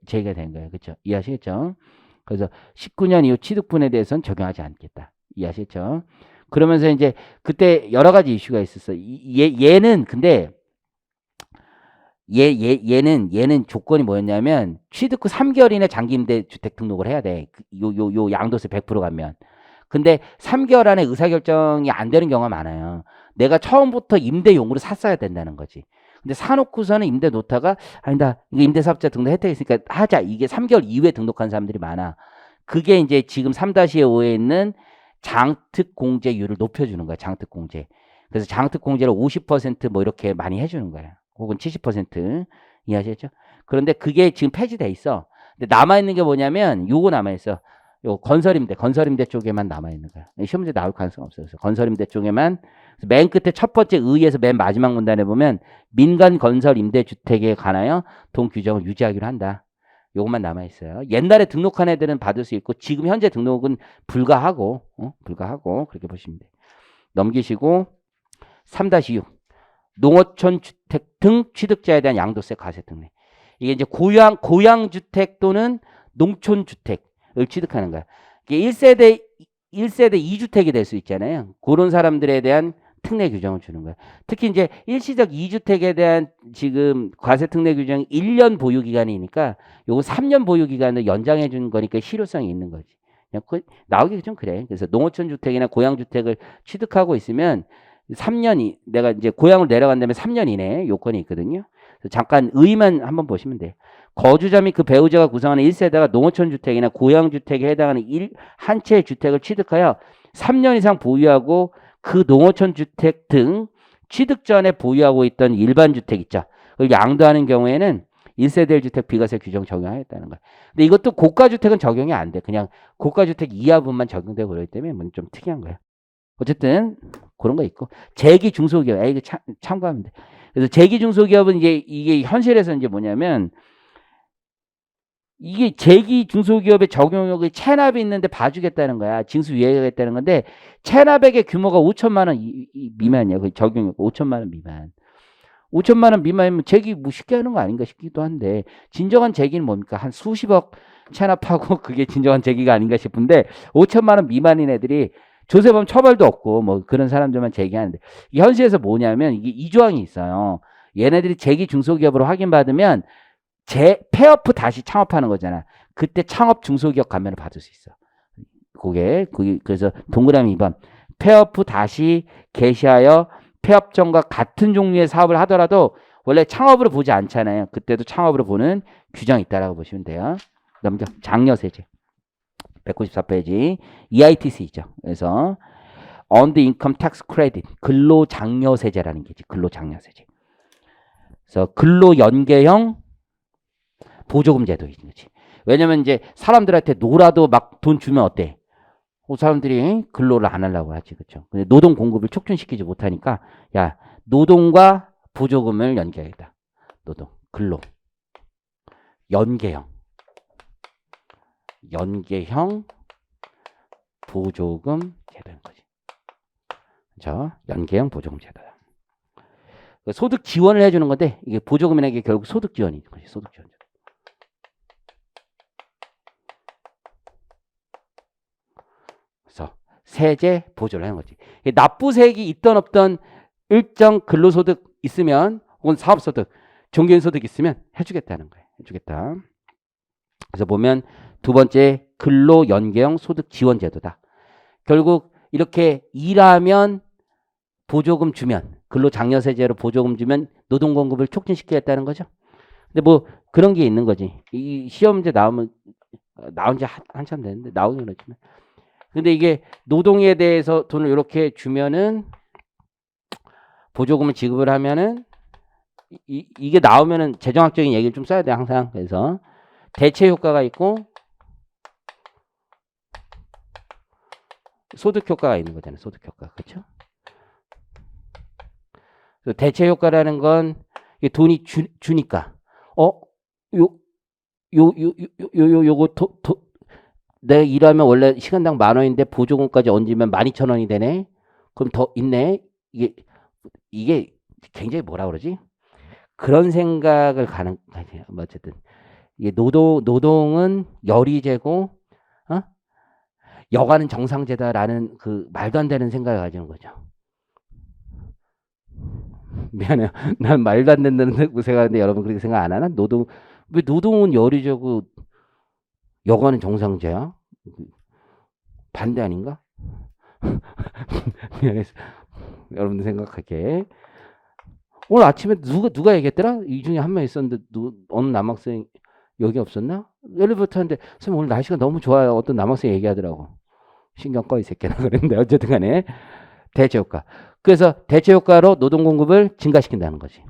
제기가 된 거예요. 그렇죠? 이해하시겠죠? 그래서 19년 이후 취득분에 대해서는 적용하지 않겠다. 이해하시겠죠? 그러면서 이제 그때 여러 가지 이슈가 있었어. 얘는 근데 얘는 조건이 뭐였냐면 취득 후 3개월 이내 장기 임대 주택 등록을 해야 돼. 요 양도세 100% 가면. 근데 3개월 안에 의사결정이 안 되는 경우가 많아요. 내가 처음부터 임대용으로 샀어야 된다는 거지. 근데 사놓고서는 임대 놓다가 아니다. 이거 임대사업자 등록 혜택이 있으니까 하자. 이게 3개월 이후에 등록한 사람들이 많아. 그게 이제 지금 3-5에 있는 장특공제율을 높여주는 거야. 장특공제. 그래서 장특공제를 50% 이렇게 많이 해주는 거야. 혹은 70% 이해하시겠죠? 그런데 그게 지금 폐지돼 있어. 근데 남아있는 게 뭐냐면 요거 남아있어. 요 건설임대 쪽에만 남아있는 거야. 시험 문제 나올 가능성 없어요. 그래서 건설임대 쪽에만 맨 끝에 첫 번째 의에서 맨 마지막 문단에 보면 민간 건설 임대주택에 관하여 동 규정을 유지하기로 한다. 요것만 남아있어요. 옛날에 등록한 애들은 받을 수 있고 지금 현재 등록은 불가하고 그렇게 보시면 돼요. 넘기시고 3-6 농어촌 주택 등 취득자에 대한 양도세 과세 특례. 이게 이제 고양주택 또는 농촌주택을 취득하는 거야. 이게 1세대 2주택이 될 수 있잖아요. 그런 사람들에 대한 특례 규정을 주는 거야. 특히 이제 일시적 2주택에 대한 지금 과세 특례 규정이 1년 보유 기간이니까 요거 3년 보유 기간을 연장해 준 거니까 실효성이 있는 거지. 그냥 나오기 좀 그래. 그래서 농어촌 주택이나 고양 주택을 취득하고 있으면 3년이 내가 이제 고향을 내려간 다음에 3년 이내에 요건이 있거든요. 잠깐 의의만 한번 보시면 돼요. 거주자 및 그 배우자가 구성하는 1세대가 농어촌 주택이나 고양 주택에 해당하는 한 채의 주택을 취득하여 3년 이상 보유하고 그 농어촌 주택 등 취득 전에 보유하고 있던 일반 주택 있죠. 그걸 양도하는 경우에는 1세대 1주택 비과세 규정 적용하겠다는 거야. 근데 이것도 고가주택은 적용이 안 돼. 그냥 고가주택 이하분만 적용되고 그러기 때문에 좀 특이한 거야. 어쨌든 그런 거 있고 재기 중소기업 이거 참고하면 돼. 그래서 재기 중소기업은 이게 현실에서 이제 뭐냐면 이게 재기 중소기업의 적용력이 체납이 있는데 봐주겠다는 거야. 징수 유예하겠다는 건데 체납액의 규모가 5천만 원 미만이야. 그 적용력 5천만 원 미만. 5천만 원 미만이면 재기 뭐 쉽게 하는 거 아닌가 싶기도 한데 진정한 재기는 뭡니까? 한 수십억 체납하고 그게 진정한 재기가 아닌가 싶은데 5천만 원 미만인 애들이 조세범 처벌도 없고 뭐 그런 사람들만 재기하는데 이 현실에서 뭐냐면 이게 이 조항이 있어요. 얘네들이 재기 중소기업으로 확인받으면 폐업 후 다시 창업하는 거잖아. 그때 창업 중소기업 감면을 받을 수 있어. 그게 그래서 동그라미 2번 폐업 후 다시 개시하여 폐업전과 같은 종류의 사업을 하더라도 원래 창업으로 보지 않잖아요. 그때도 창업으로 보는 규정이 있다라고 보시면 돼요. 그다음 장려세제 194페이지 EITC죠. 그래서 On the Income Tax Credit 근로장려세제라는 게 있지. 근로장려세제. 그래서 근로연계형 보조금 제도이지. 왜냐면 이제 사람들한테 놀아도 막 돈 주면 어때? 사람들이 근로를 안 하려고 하지, 그렇죠? 근데 노동 공급을 촉진시키지 못하니까 야 노동과 보조금을 연계하겠다. 노동, 근로, 연계형 보조금 제도인 거지. 그렇죠? 연계형 보조금 제도야. 소득 지원을 해주는 건데 이게 보조금이라는 게 결국 소득 지원이지, 소득 지원. 세제 보조를 하는 거지. 납부세액이 있던 없던 일정 근로소득 있으면 혹은 사업소득, 종교인소득 있으면 해주겠다는 거예요. 해주겠다. 그래서 보면 두 번째 근로연계형 소득 지원 제도다. 결국 이렇게 일하면 보조금 주면 근로장려세제로 보조금 주면 노동 공급을 촉진시키겠다는 거죠. 근데 뭐 그런 게 있는 거지. 이 시험 문제 나온 지 한참 됐는데 나오긴 그렇지만. 근데 이게 노동에 대해서 돈을 이렇게 주면은 보조금을 지급을 하면은 이게 나오면은 재정학적인 얘기를 좀 써야 돼 항상. 그래서 대체 효과가 있고 소득 효과가 있는 거잖아요. 소득 효과. 그렇죠? 대체 효과라는 건 돈이 주니까 요거 내가 일하면 원래 시간당 10,000원인데 보조금까지 얹으면 12,000원이 되네. 그럼 더 있네. 이게 굉장히 뭐라 그러지? 그런 생각을 가는 어쨌든 이게 노동은 열의제고 여가는 정상제다라는 그 말도 안 되는 생각을 가지는 거죠. 미안해요. 난 말도 안 된다는 생각하는데 여러분 그렇게 생각 안 하나? 왜 노동은 열의제고 여가는 정상제야? 반대 아닌가? 미안해서 여러분들 생각할게. 오늘 아침에 누가 얘기했더라? 이 중에 한 명 있었는데 어느 남학생 여기 없었나? 엘리베이터 타는데 선생님 오늘 날씨가 너무 좋아요. 어떤 남학생이 얘기하더라고. 신경 꺼 이 새끼나 그랬는데 어쨌든 간에 대체 효과. 그래서 대체 효과로 노동 공급을 증가시킨다는 거지.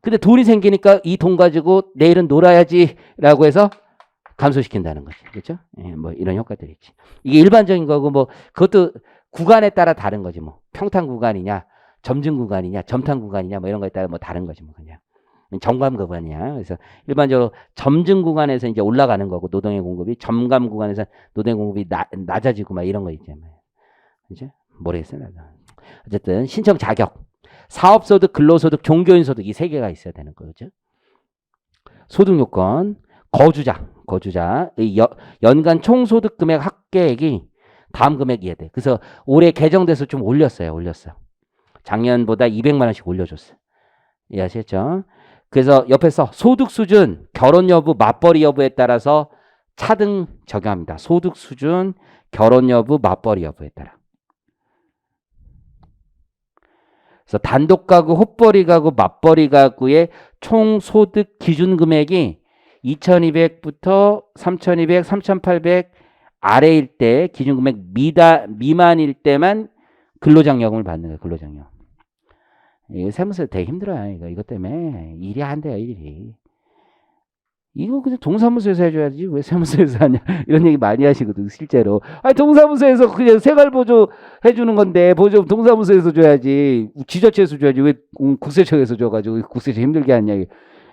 근데 돈이 생기니까 이 돈 가지고 내일은 놀아야지라고 해서 감소시킨다는 거지. 그렇죠? 예, 뭐 이런 효과들이 있지. 이게 일반적인 거고 뭐 그것도 구간에 따라 다른 거지 뭐. 평탄 구간이냐, 점증 구간이냐, 점탄 구간이냐 뭐 이런 거에 따라 뭐 다른 거지 뭐 그냥. 점감 구간이야. 그래서 일반적으로 점증 구간에서 이제 올라가는 거고 노동의 공급이 점감 구간에서 노동의 공급이 낮아지고 막 이런 거 있잖아요. 그죠? 모르겠어요. 나도. 어쨌든 신청 자격, 사업소득, 근로소득, 종교인소득 이 세 개가 있어야 되는 거죠. 소득 요건, 거주자 연간 총소득 금액 합계액이 다음 금액 이해돼. 그래서 올해 개정돼서 좀 올렸어요. 작년보다 200만 원씩 올려줬어요. 이해하셨죠? 그래서 옆에서 소득 수준, 결혼 여부, 맞벌이 여부에 따라서 차등 적용합니다. 소득 수준, 결혼 여부, 맞벌이 여부에 따라. 그래서 단독 가구, 헛벌이 가구, 맞벌이 가구의 총 소득 기준 금액이 2,200부터 3,200, 3,800 아래일 때 기준 금액 미만일 때만 근로장려금을 받는 거예요. 근로장려. 이거 세무서 되게 힘들어요. 이것 때문에 일이 안 돼요, 일이. 이거 그냥 동사무소에서 해줘야지 왜 세무서에서 하냐 이런 얘기 많이 하시거든 실제로. 아니 동사무소에서 그냥 생활보조 해주는 건데 보조 동사무소에서 줘야지 지자체에서 줘야지 왜 국세청에서 줘가지고 국세청 힘들게 하냐.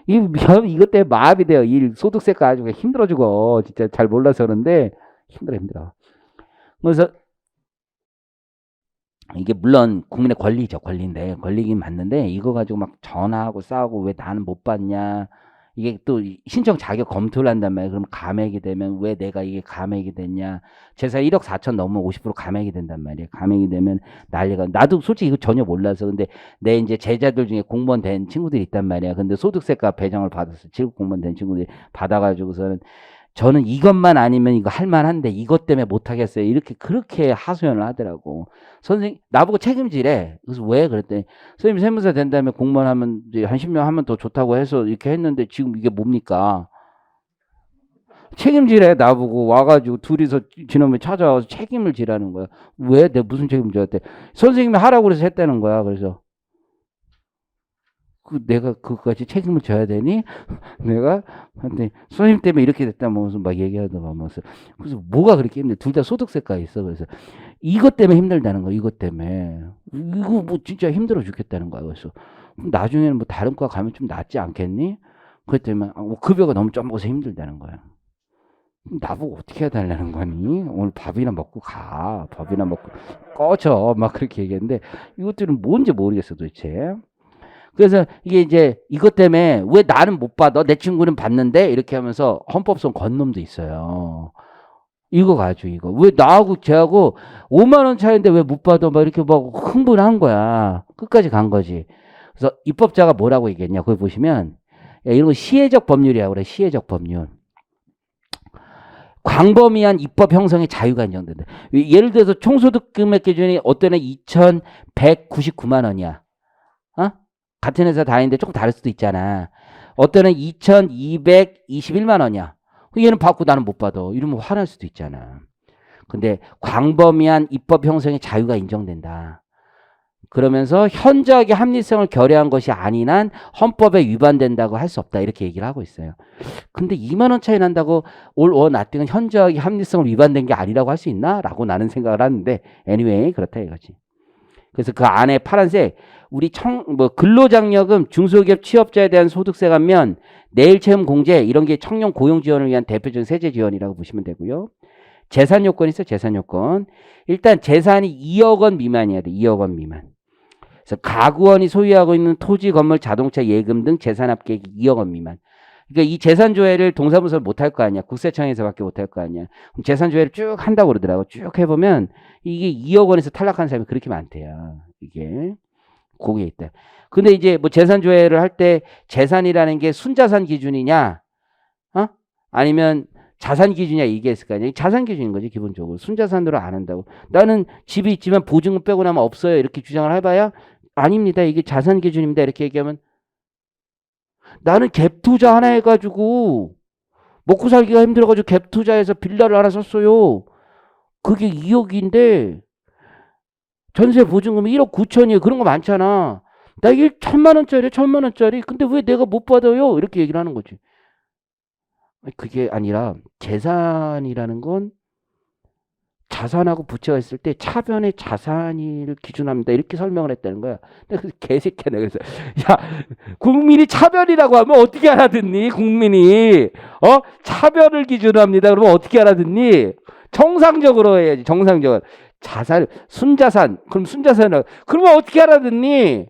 이것 때문에 마음이 돼요. 일 소득세가 아주 힘들어 죽어. 진짜 잘 몰라서 그런데 힘들어. 그래서 이게 물론 국민의 권리죠. 권리인데 권리긴 맞는데 이거 가지고 막 전화하고 싸우고 왜 나는 못 받냐. 이게 또 신청 자격 검토를 한단 말이에요. 그럼 감액이 되면 왜 내가 이게 감액이 됐냐. 재산 1억 4천 넘으면 50% 감액이 된단 말이에요. 감액이 되면 난리가. 나도 솔직히 이거 전혀 몰라서. 근데 내 이제 제자들 중에 공무원 된 친구들이 있단 말이야. 근데 소득세가 배정을 받았어. 7급 공무원 된 친구들이 받아가지고서는 저는 이것만 아니면 이거 할만한데 이것 때문에 못하겠어요. 이렇게 그렇게 하소연을 하더라고. 선생님 나보고 책임지래. 그래서 왜 그랬더니 선생님 세무사 된 다음에 공무원 하면 이제 한 10년 하면 더 좋다고 해서 이렇게 했는데 지금 이게 뭡니까? 책임지래. 나보고 와가지고 둘이서 지놈이 찾아와서 책임을 지라는 거야. 왜? 내가 무슨 책임을 졌대? 선생님이 하라고 그래서 했다는 거야. 그래서 내가 그거까지 책임을 져야 되니? 내가 근데 선생님 때문에 이렇게 됐다면서 막 얘기하다가 하면서 그래서 뭐가 그렇게 힘들어? 둘 다 소득세가 있어. 그래서 이것 때문에 힘들다는 거야. 이것 때문에 이거 뭐 진짜 힘들어 죽겠다는 거야. 그래서 나중에는 뭐 다른 과 가면 좀 낫지 않겠니? 그랬더니 급여가 너무 적어서 힘들다는 거야. 나보고 어떻게 해달라는 거니? 오늘 밥이나 먹고 가. 밥이나 먹고 꺼져. 막 그렇게 얘기했는데 이것들은 뭔지 모르겠어 도대체. 그래서 이게 이제 이것 때문에 왜 나는 못 받아? 내 친구는 받는데? 이렇게 하면서 헌법성 건놈도 있어요. 이거 가지고 이거. 왜 나하고 쟤하고 5만 원 차이인데 왜 못 받아? 막 이렇게 막 흥분한 거야. 끝까지 간 거지. 그래서 입법자가 뭐라고 얘기했냐? 거기 보시면 야, 이런 거 시혜적 법률이라고 그래. 시혜적 법률. 광범위한 입법 형성의 자유가 인정된다. 예를 들어서 총소득 금액 기준이 어떤 애 2,199만 원이야. 어? 같은 회사 다니는데 조금 다를 수도 있잖아. 어떤 애는 2,221만 원이야. 얘는 받고 나는 못 받아. 이러면 화날 수도 있잖아. 근데 광범위한 입법 형성의 자유가 인정된다. 그러면서 현저하게 합리성을 결여한 것이 아닌 한 헌법에 위반된다고 할 수 없다. 이렇게 얘기를 하고 있어요. 근데 2만 원 차이 난다고 올 원 나띵은 현저하게 합리성을 위반된 게 아니라고 할 수 있나? 라고 나는 생각을 하는데 anyway 그렇다 이거지. 그래서 그 안에 파란색 우리 근로장려금 중소기업 취업자에 대한 소득세 감면 내일 채용 공제 이런 게 청년 고용 지원을 위한 대표적인 세제 지원이라고 보시면 되고요. 재산 요건이 있어요. 재산 요건. 일단 재산이 2억 원 미만이어야 돼. 2억 원 미만. 그래서 가구원이 소유하고 있는 토지, 건물, 자동차, 예금 등 재산 합계액이 2억 원 미만. 그러니까 이 재산 조회를 동사무소를 못 할 거 아니야. 국세청에서밖에 못 할 거 아니야. 그럼 재산 조회를 쭉 한다고 그러더라고. 쭉 해보면 이게 2억 원에서 탈락한 사람이 그렇게 많대요. 이게 거기에 있다. 근데 이제 뭐 재산 조회를 할 때 재산이라는 게 순자산 기준이냐, 아니면 자산 기준이냐 이게 있을 거 아니야. 자산 기준인 거지 기본적으로. 순자산으로 안 한다고. 나는 집이 있지만 보증금 빼고 나면 없어요. 이렇게 주장을 해봐야 아닙니다. 이게 자산 기준입니다. 이렇게 얘기하면 나는 갭 투자 하나 해가지고 먹고 살기가 힘들어가지고 갭 투자해서 빌라를 하나 샀어요. 그게 2억인데 전세 보증금이 1억 9천이에요. 그런 거 많잖아. 나 이게 1,000만 원짜리. 근데 왜 내가 못 받아요? 이렇게 얘기를 하는 거지. 그게 아니라 재산이라는 건 자산하고 부채가 있을 때 차변의 자산을 기준합니다. 이렇게 설명을 했다는 거야. 근데 개새끼야. 그래서 야 국민이 차변이라고 하면 어떻게 알아듣니? 국민이 차변을 기준합니다. 그러면 어떻게 알아듣니? 정상적으로 해야지. 정상적으로. 자산 순자산. 그럼 순자산은 그러면 어떻게 알아듣니?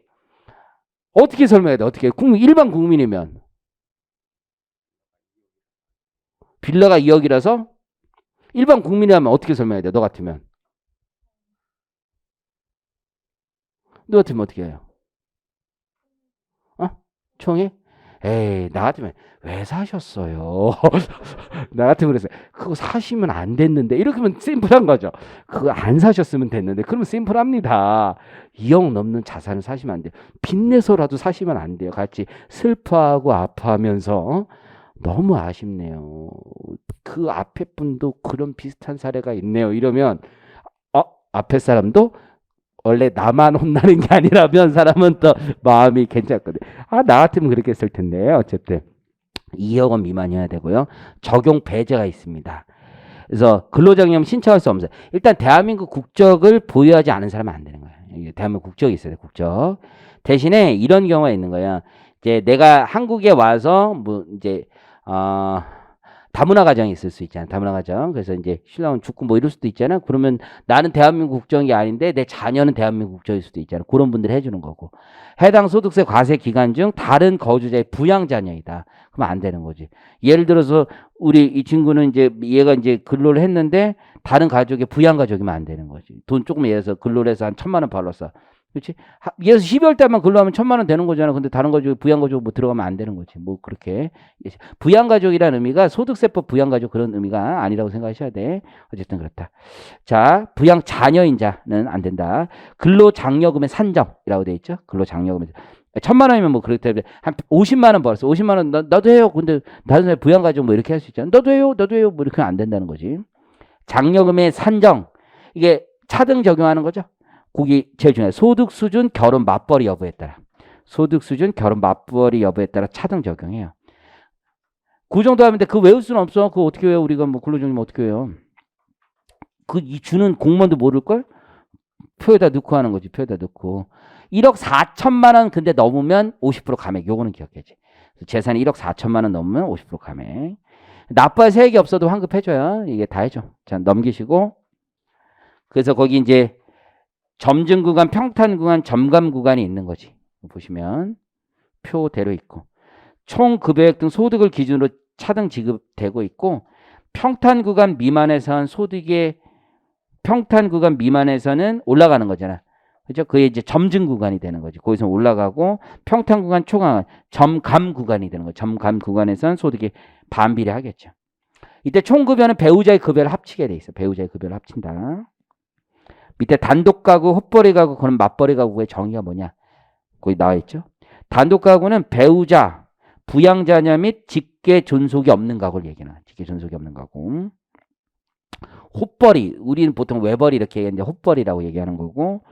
어떻게 설명해야 돼? 어떻게 일반 국민이면 빌라가 2억이라서 일반 국민이라면 어떻게 설명해야 돼? 너 같으면 어떻게 해요? 총이? 에이 나 같으면 왜 사셨어요? 나 같으면 그래서 그거 사시면 안 됐는데 이렇게 하면 심플한 거죠. 그거 안 사셨으면 됐는데 그러면 심플합니다. 2억 넘는 자산을 사시면 안 돼요. 빚내서라도 사시면 안 돼요. 같이 슬퍼하고 아파하면서 너무 아쉽네요. 그 앞에 분도 그런 비슷한 사례가 있네요. 이러면 앞에 사람도 원래 나만 혼나는 게 아니라면 사람은 또 마음이 괜찮거든. 아, 나 같으면 그렇게 했을 텐데. 어쨌든 2억 원 미만이어야 되고요. 적용 배제가 있습니다. 그래서 근로장려금 신청할 수 없어요. 일단 대한민국 국적을 보유하지 않은 사람은 안 되는 거예요. 대한민국 국적이 있어야 돼, 국적. 대신에 이런 경우가 있는 거야. 이제 내가 한국에 와서 뭐 이제 다문화 가정이 있을 수 있잖아. 다문화 가정. 그래서 이제 신랑은 죽고 뭐 이럴 수도 있잖아. 그러면 나는 대한민국 국적이 아닌데 내 자녀는 대한민국 국적일 수도 있잖아. 그런 분들 해주는 거고. 해당 소득세 과세 기간 중 다른 거주자의 부양 자녀이다. 그러면 안 되는 거지. 예를 들어서 우리 이 친구는 이제 얘가 이제 근로를 했는데 다른 가족의 부양 가족이면 안 되는 거지. 돈 조금 예를 들어서 근로를 해서 한 1,000만 원 벌었어. 그렇지? 예를 들어서 12월 달만 근로하면 1,000만 원 되는 거잖아. 근데 다른 가족, 부양가족 뭐 들어가면 안 되는 거지. 뭐 그렇게. 부양가족이라는 의미가 소득세법 부양가족 그런 의미가 아니라고 생각하셔야 돼. 어쨌든 그렇다. 자, 부양 자녀인 자는 안 된다. 근로장려금의 산정이라고 돼 있죠. 근로장려금의 1,000만 원이면 뭐 그렇다. 한 50만 원 벌었어. 50만 원 나도 해요. 근데 다른 사람 부양가족 뭐 이렇게 할 수 있잖아. 너도 해요. 너도 해요. 뭐 이렇게 하면 안 된다는 거지. 장려금의 산정. 이게 차등 적용하는 거죠. 거기 제일 중요해. 소득 수준, 결혼 맞벌이 여부에 따라. 소득 수준, 결혼 맞벌이 여부에 따라 차등 적용해요. 그 정도 하면 돼. 그거 외울 수는 없어. 그거 어떻게 외워? 우리가 뭐 근로장려금 어떻게 외워? 그 주는 공무원도 모를걸? 표에다 넣고 하는 거지. 표에다 넣고. 1억 4천만 원 근데 넘으면 50% 감액. 요거는 기억해야지. 재산이 1억 4천만 원 넘으면 50% 감액. 납부할 세액이 없어도 환급해줘요. 이게 다 해줘. 자, 넘기시고. 그래서 거기 이제 점증 구간, 평탄 구간, 점감 구간이 있는 거지. 보시면 표대로 있고 총 급여액 등 소득을 기준으로 차등 지급되고 있고 평탄 구간 미만에선 소득의 평탄 구간 미만에서는 올라가는 거잖아. 그죠? 그게 이제 점증 구간이 되는 거지. 거기서 올라가고 평탄 구간 초강 점감 구간이 되는 거죠. 점감 구간에선 소득이 반비례하겠죠. 이때 총 급여는 배우자의 급여를 합치게 돼 있어. 배우자의 급여를 합친다. 밑에 단독 가구, 헛벌이 가구, 그런 맞벌이 가구의 정의가 뭐냐? 거기 나와 있죠. 단독 가구는 배우자, 부양자녀 및 직계 존속이 없는 가구를 얘기하는 거야. 직계 존속이 없는 가구. 헛벌이, 우리는 보통 외벌이 이렇게 얘기하는데 헛벌이라고 얘기하는 거고,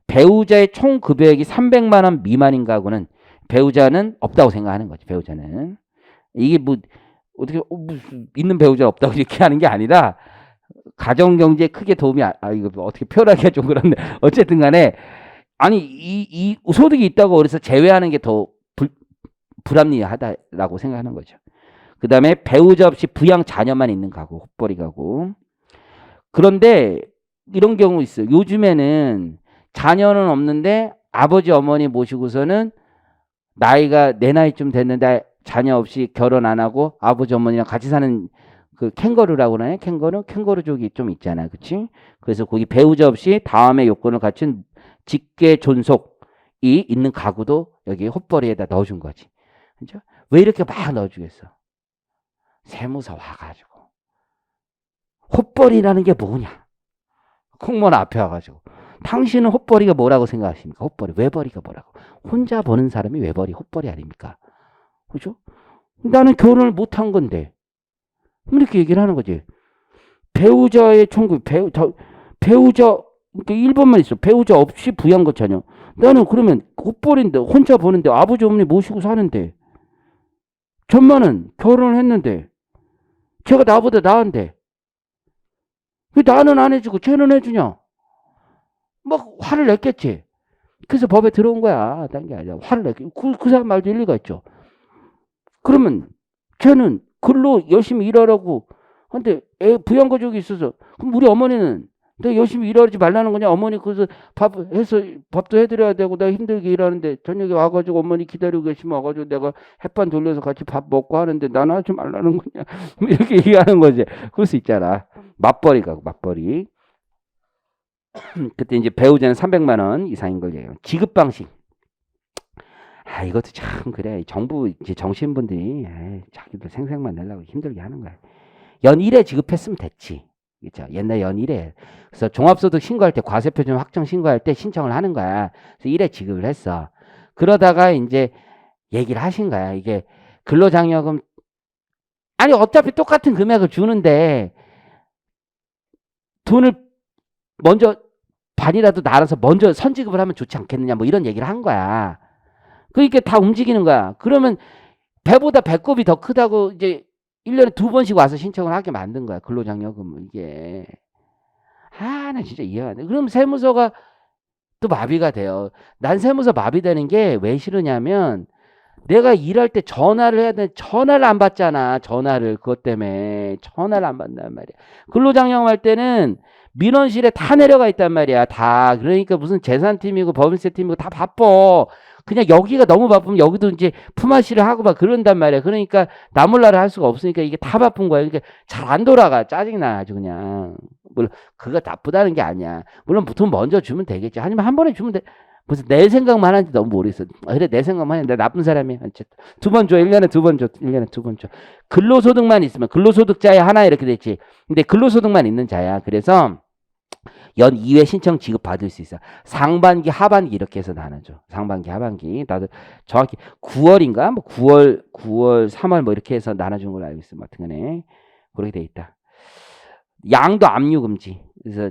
배우자의 총 급여액이 300만 원 미만인 가구는 배우자는 없다고 생각하는 거지. 배우자는 이게 뭐 어떻게 무슨 있는 배우자 없다고 이렇게 하는 게 아니라. 가정 경제에 크게 도움이 이거 어떻게 표현하기가 좀 그런데 어쨌든 간에 아니 이 소득이 있다고 그래서 제외하는 게 더 불합리하다라고 생각하는 거죠. 그다음에 배우자 없이 부양 자녀만 있는 가구, 헛벌이 가구. 그런데 이런 경우 있어요. 요즘에는 자녀는 없는데 아버지 어머니 모시고서는 나이가 내 나이쯤 됐는데 자녀 없이 결혼 안 하고 아버지 어머니랑 같이 사는 그 캥거루라고 그러네. 캥거루족이 좀 있잖아. 그치? 그래서 거기 배우자 없이 다음의 요건을 갖춘 직계 존속이 있는 가구도 여기 헛벌이에다 넣어준 거지. 그죠? 왜 이렇게 막 넣어주겠어? 세무사 와가지고. 헛벌이라는 게 뭐냐? 콩문 앞에 와가지고. 당신은 헛벌이가 뭐라고 생각하십니까? 헛벌이. 외벌이가 뭐라고? 혼자 버는 사람이 외벌이, 헛벌이 아닙니까? 그죠? 나는 결혼을 못한 건데. 이렇게 얘기를 하는 거지. 배우자의 총급, 배우자, 그러니까 1번만 있어. 배우자 없이 부양거 자녀. 나는 그러면 헛벌인데, 혼자 버는데, 아버지 어머니 모시고 사는데, 전만은 결혼을 했는데, 제가 나보다 나은데, 왜 나는 안 해주고 쟤는 해주냐? 막 화를 냈겠지. 그래서 법에 들어온 거야. 딴 게 아니라. 화를 냈겠지. 그 사람 말도 일리가 있죠. 그러면 쟤는 근로 열심히 일하라고 근데 부양가족이 있어서 그럼 우리 어머니는 내가 열심히 일하지 말라는 거냐? 어머니 그래서 밥도 해드려야 되고 내가 힘들게 일하는데 저녁에 와가지고 어머니 기다리고 계시면 와가지고 내가 햇반 돌려서 같이 밥 먹고 하는데 나는 하지 말라는 거냐? 이렇게 얘기하는 거지. 그럴 수 있잖아. 맞벌이가 맞벌이. 그때 이제 배우자는 300만 원 이상인 걸 얘기해요. 지급 방식. 이것도 참 그래. 정부 이제 정치인분들이 자기들 생색만 내려고 힘들게 하는 거야. 연 1회 지급했으면 됐지. 그렇죠? 옛날 연 1회. 그래서 종합소득 신고할 때 과세표준 확정 신고할 때 신청을 하는 거야. 그래서 1회 지급을 했어. 그러다가 이제 얘기를 하신 거야. 이게 근로장려금 아니 어차피 똑같은 금액을 주는데 돈을 먼저 반이라도 나눠서 먼저 선지급을 하면 좋지 않겠느냐 뭐 이런 얘기를 한 거야. 그러니까 다 움직이는 거야. 그러면 배보다 배꼽이 더 크다고 이제 1년에 2번씩 와서 신청을 하게 만든 거야. 근로장려금을 이게. 나 진짜 이해가 안 돼. 그럼 세무서가 또 마비가 돼요. 난 세무서 마비되는 게 왜 싫으냐면 내가 일할 때 전화를 해야 되는데 전화를 안 받잖아. 전화를 그것 때문에 전화를 안 받는단 말이야. 근로장려금 할 때는 민원실에 다 내려가 있단 말이야. 다. 그러니까 무슨 재산팀이고 법인세 팀이고 다 바빠. 그냥 여기가 너무 바쁘면 여기도 이제 품앗이를 하고 막 그런단 말이야. 그러니까 나 몰라라 할 수가 없으니까 이게 다 바쁜 거야. 그러니까 잘 안 돌아가. 짜증나 아주 그냥. 물론 그거 나쁘다는 게 아니야. 물론 돈 먼저 주면 되겠지. 아니면 한 번에 주면 돼. 무슨 내 생각만 하는지 너무 모르겠어. 그래 내 생각만 했는데 나쁜 사람이야. 어쨌든 2번 줘. 1년에 2번 줘. 1년에 2번 줘. 근로소득만 있으면 근로소득자에 하나 이렇게 됐지. 근데 근로소득만 있는 자야. 그래서 연 2회 신청 지급받을 수 있어. 상반기, 하반기 이렇게 해서 나눠줘. 상반기, 하반기. 나도 정확히 9월인가? 뭐 9월, 3월 뭐 이렇게 해서 나눠준 걸로 알고 있어. 같은 거네. 그렇게 돼 있다. 양도 압류 금지. 그래서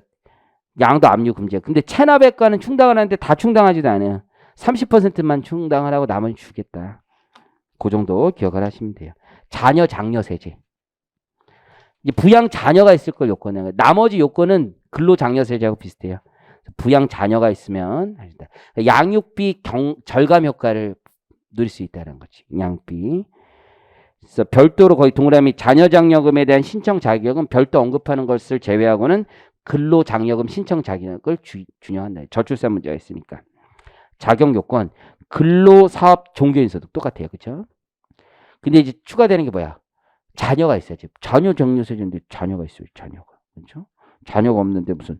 양도 압류 금지야. 근데 체납액과는 충당을 하는데 다 충당하지도 않아요. 30%만 충당을 하고 나머지 주겠다. 그 정도 기억을 하시면 돼요. 자녀 장려 세제. 이제 부양 자녀가 있을 걸 요건은 나머지 요건은 근로 장려 세제하고 비슷해요. 부양 자녀가 있으면 양육비 절감 효과를 누릴 수 있다는 거지. 양육비. 그래서 별도로 거의 동그라미 자녀 장려금에 대한 신청 자격은 별도 언급하는 것을 제외하고는 근로 장려금 신청 자격을 준용한다. 저출산 문제가 있으니까. 자격 요건 근로 사업 종교인 소득 똑같아요. 그렇죠? 근데 이제 추가되는 게 뭐야? 자녀가 있어야지. 자녀 장려 세제인데 자녀가 있어요. 자녀가. 그렇죠? 자녀가 없는데 무슨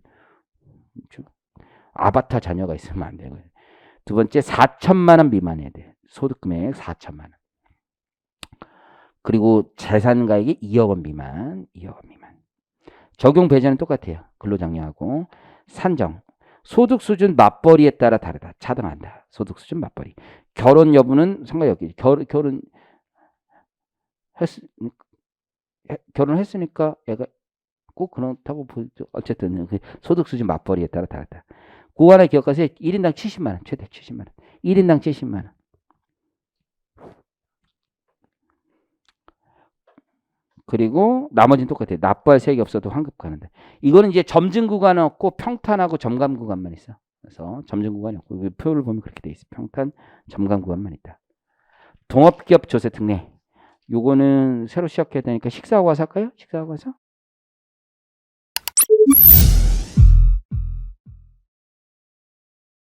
그렇죠? 아바타 자녀가 있으면 안 되고요. 두 번째 4천만 원 미만해야 돼. 소득 금액 4천만 원. 그리고 재산 가액이 2억 원 미만. 2억 원 미만. 적용 배제는 똑같아요. 근로장려하고 산정. 소득 수준 맞벌이에 따라 다르다. 차등한다. 소득 수준 맞벌이. 결혼 여부는 상관이 없겠지. 결혼했으니까 애가 꼭 그렇다고 보죠. 어쨌든 소득 수준 맞벌이에 따라 다르다. 그거 하나 기억하세요. 1인당 70만 원. 최대 70만 원. 1인당 70만 원. 그리고 나머지는 똑같아요. 납부할 세액이 없어도 환급 가는데. 이거는 이제 점증 구간은 없고 평탄하고 점감 구간만 있어. 그래서 점증 구간이 없고 표를 보면 그렇게 돼 있어. 평탄, 점감 구간만 있다. 동업기업 조세 특례. 요거는 새로 시작해야 되니까 식사하고 와서 할까요? 식사하고 와서?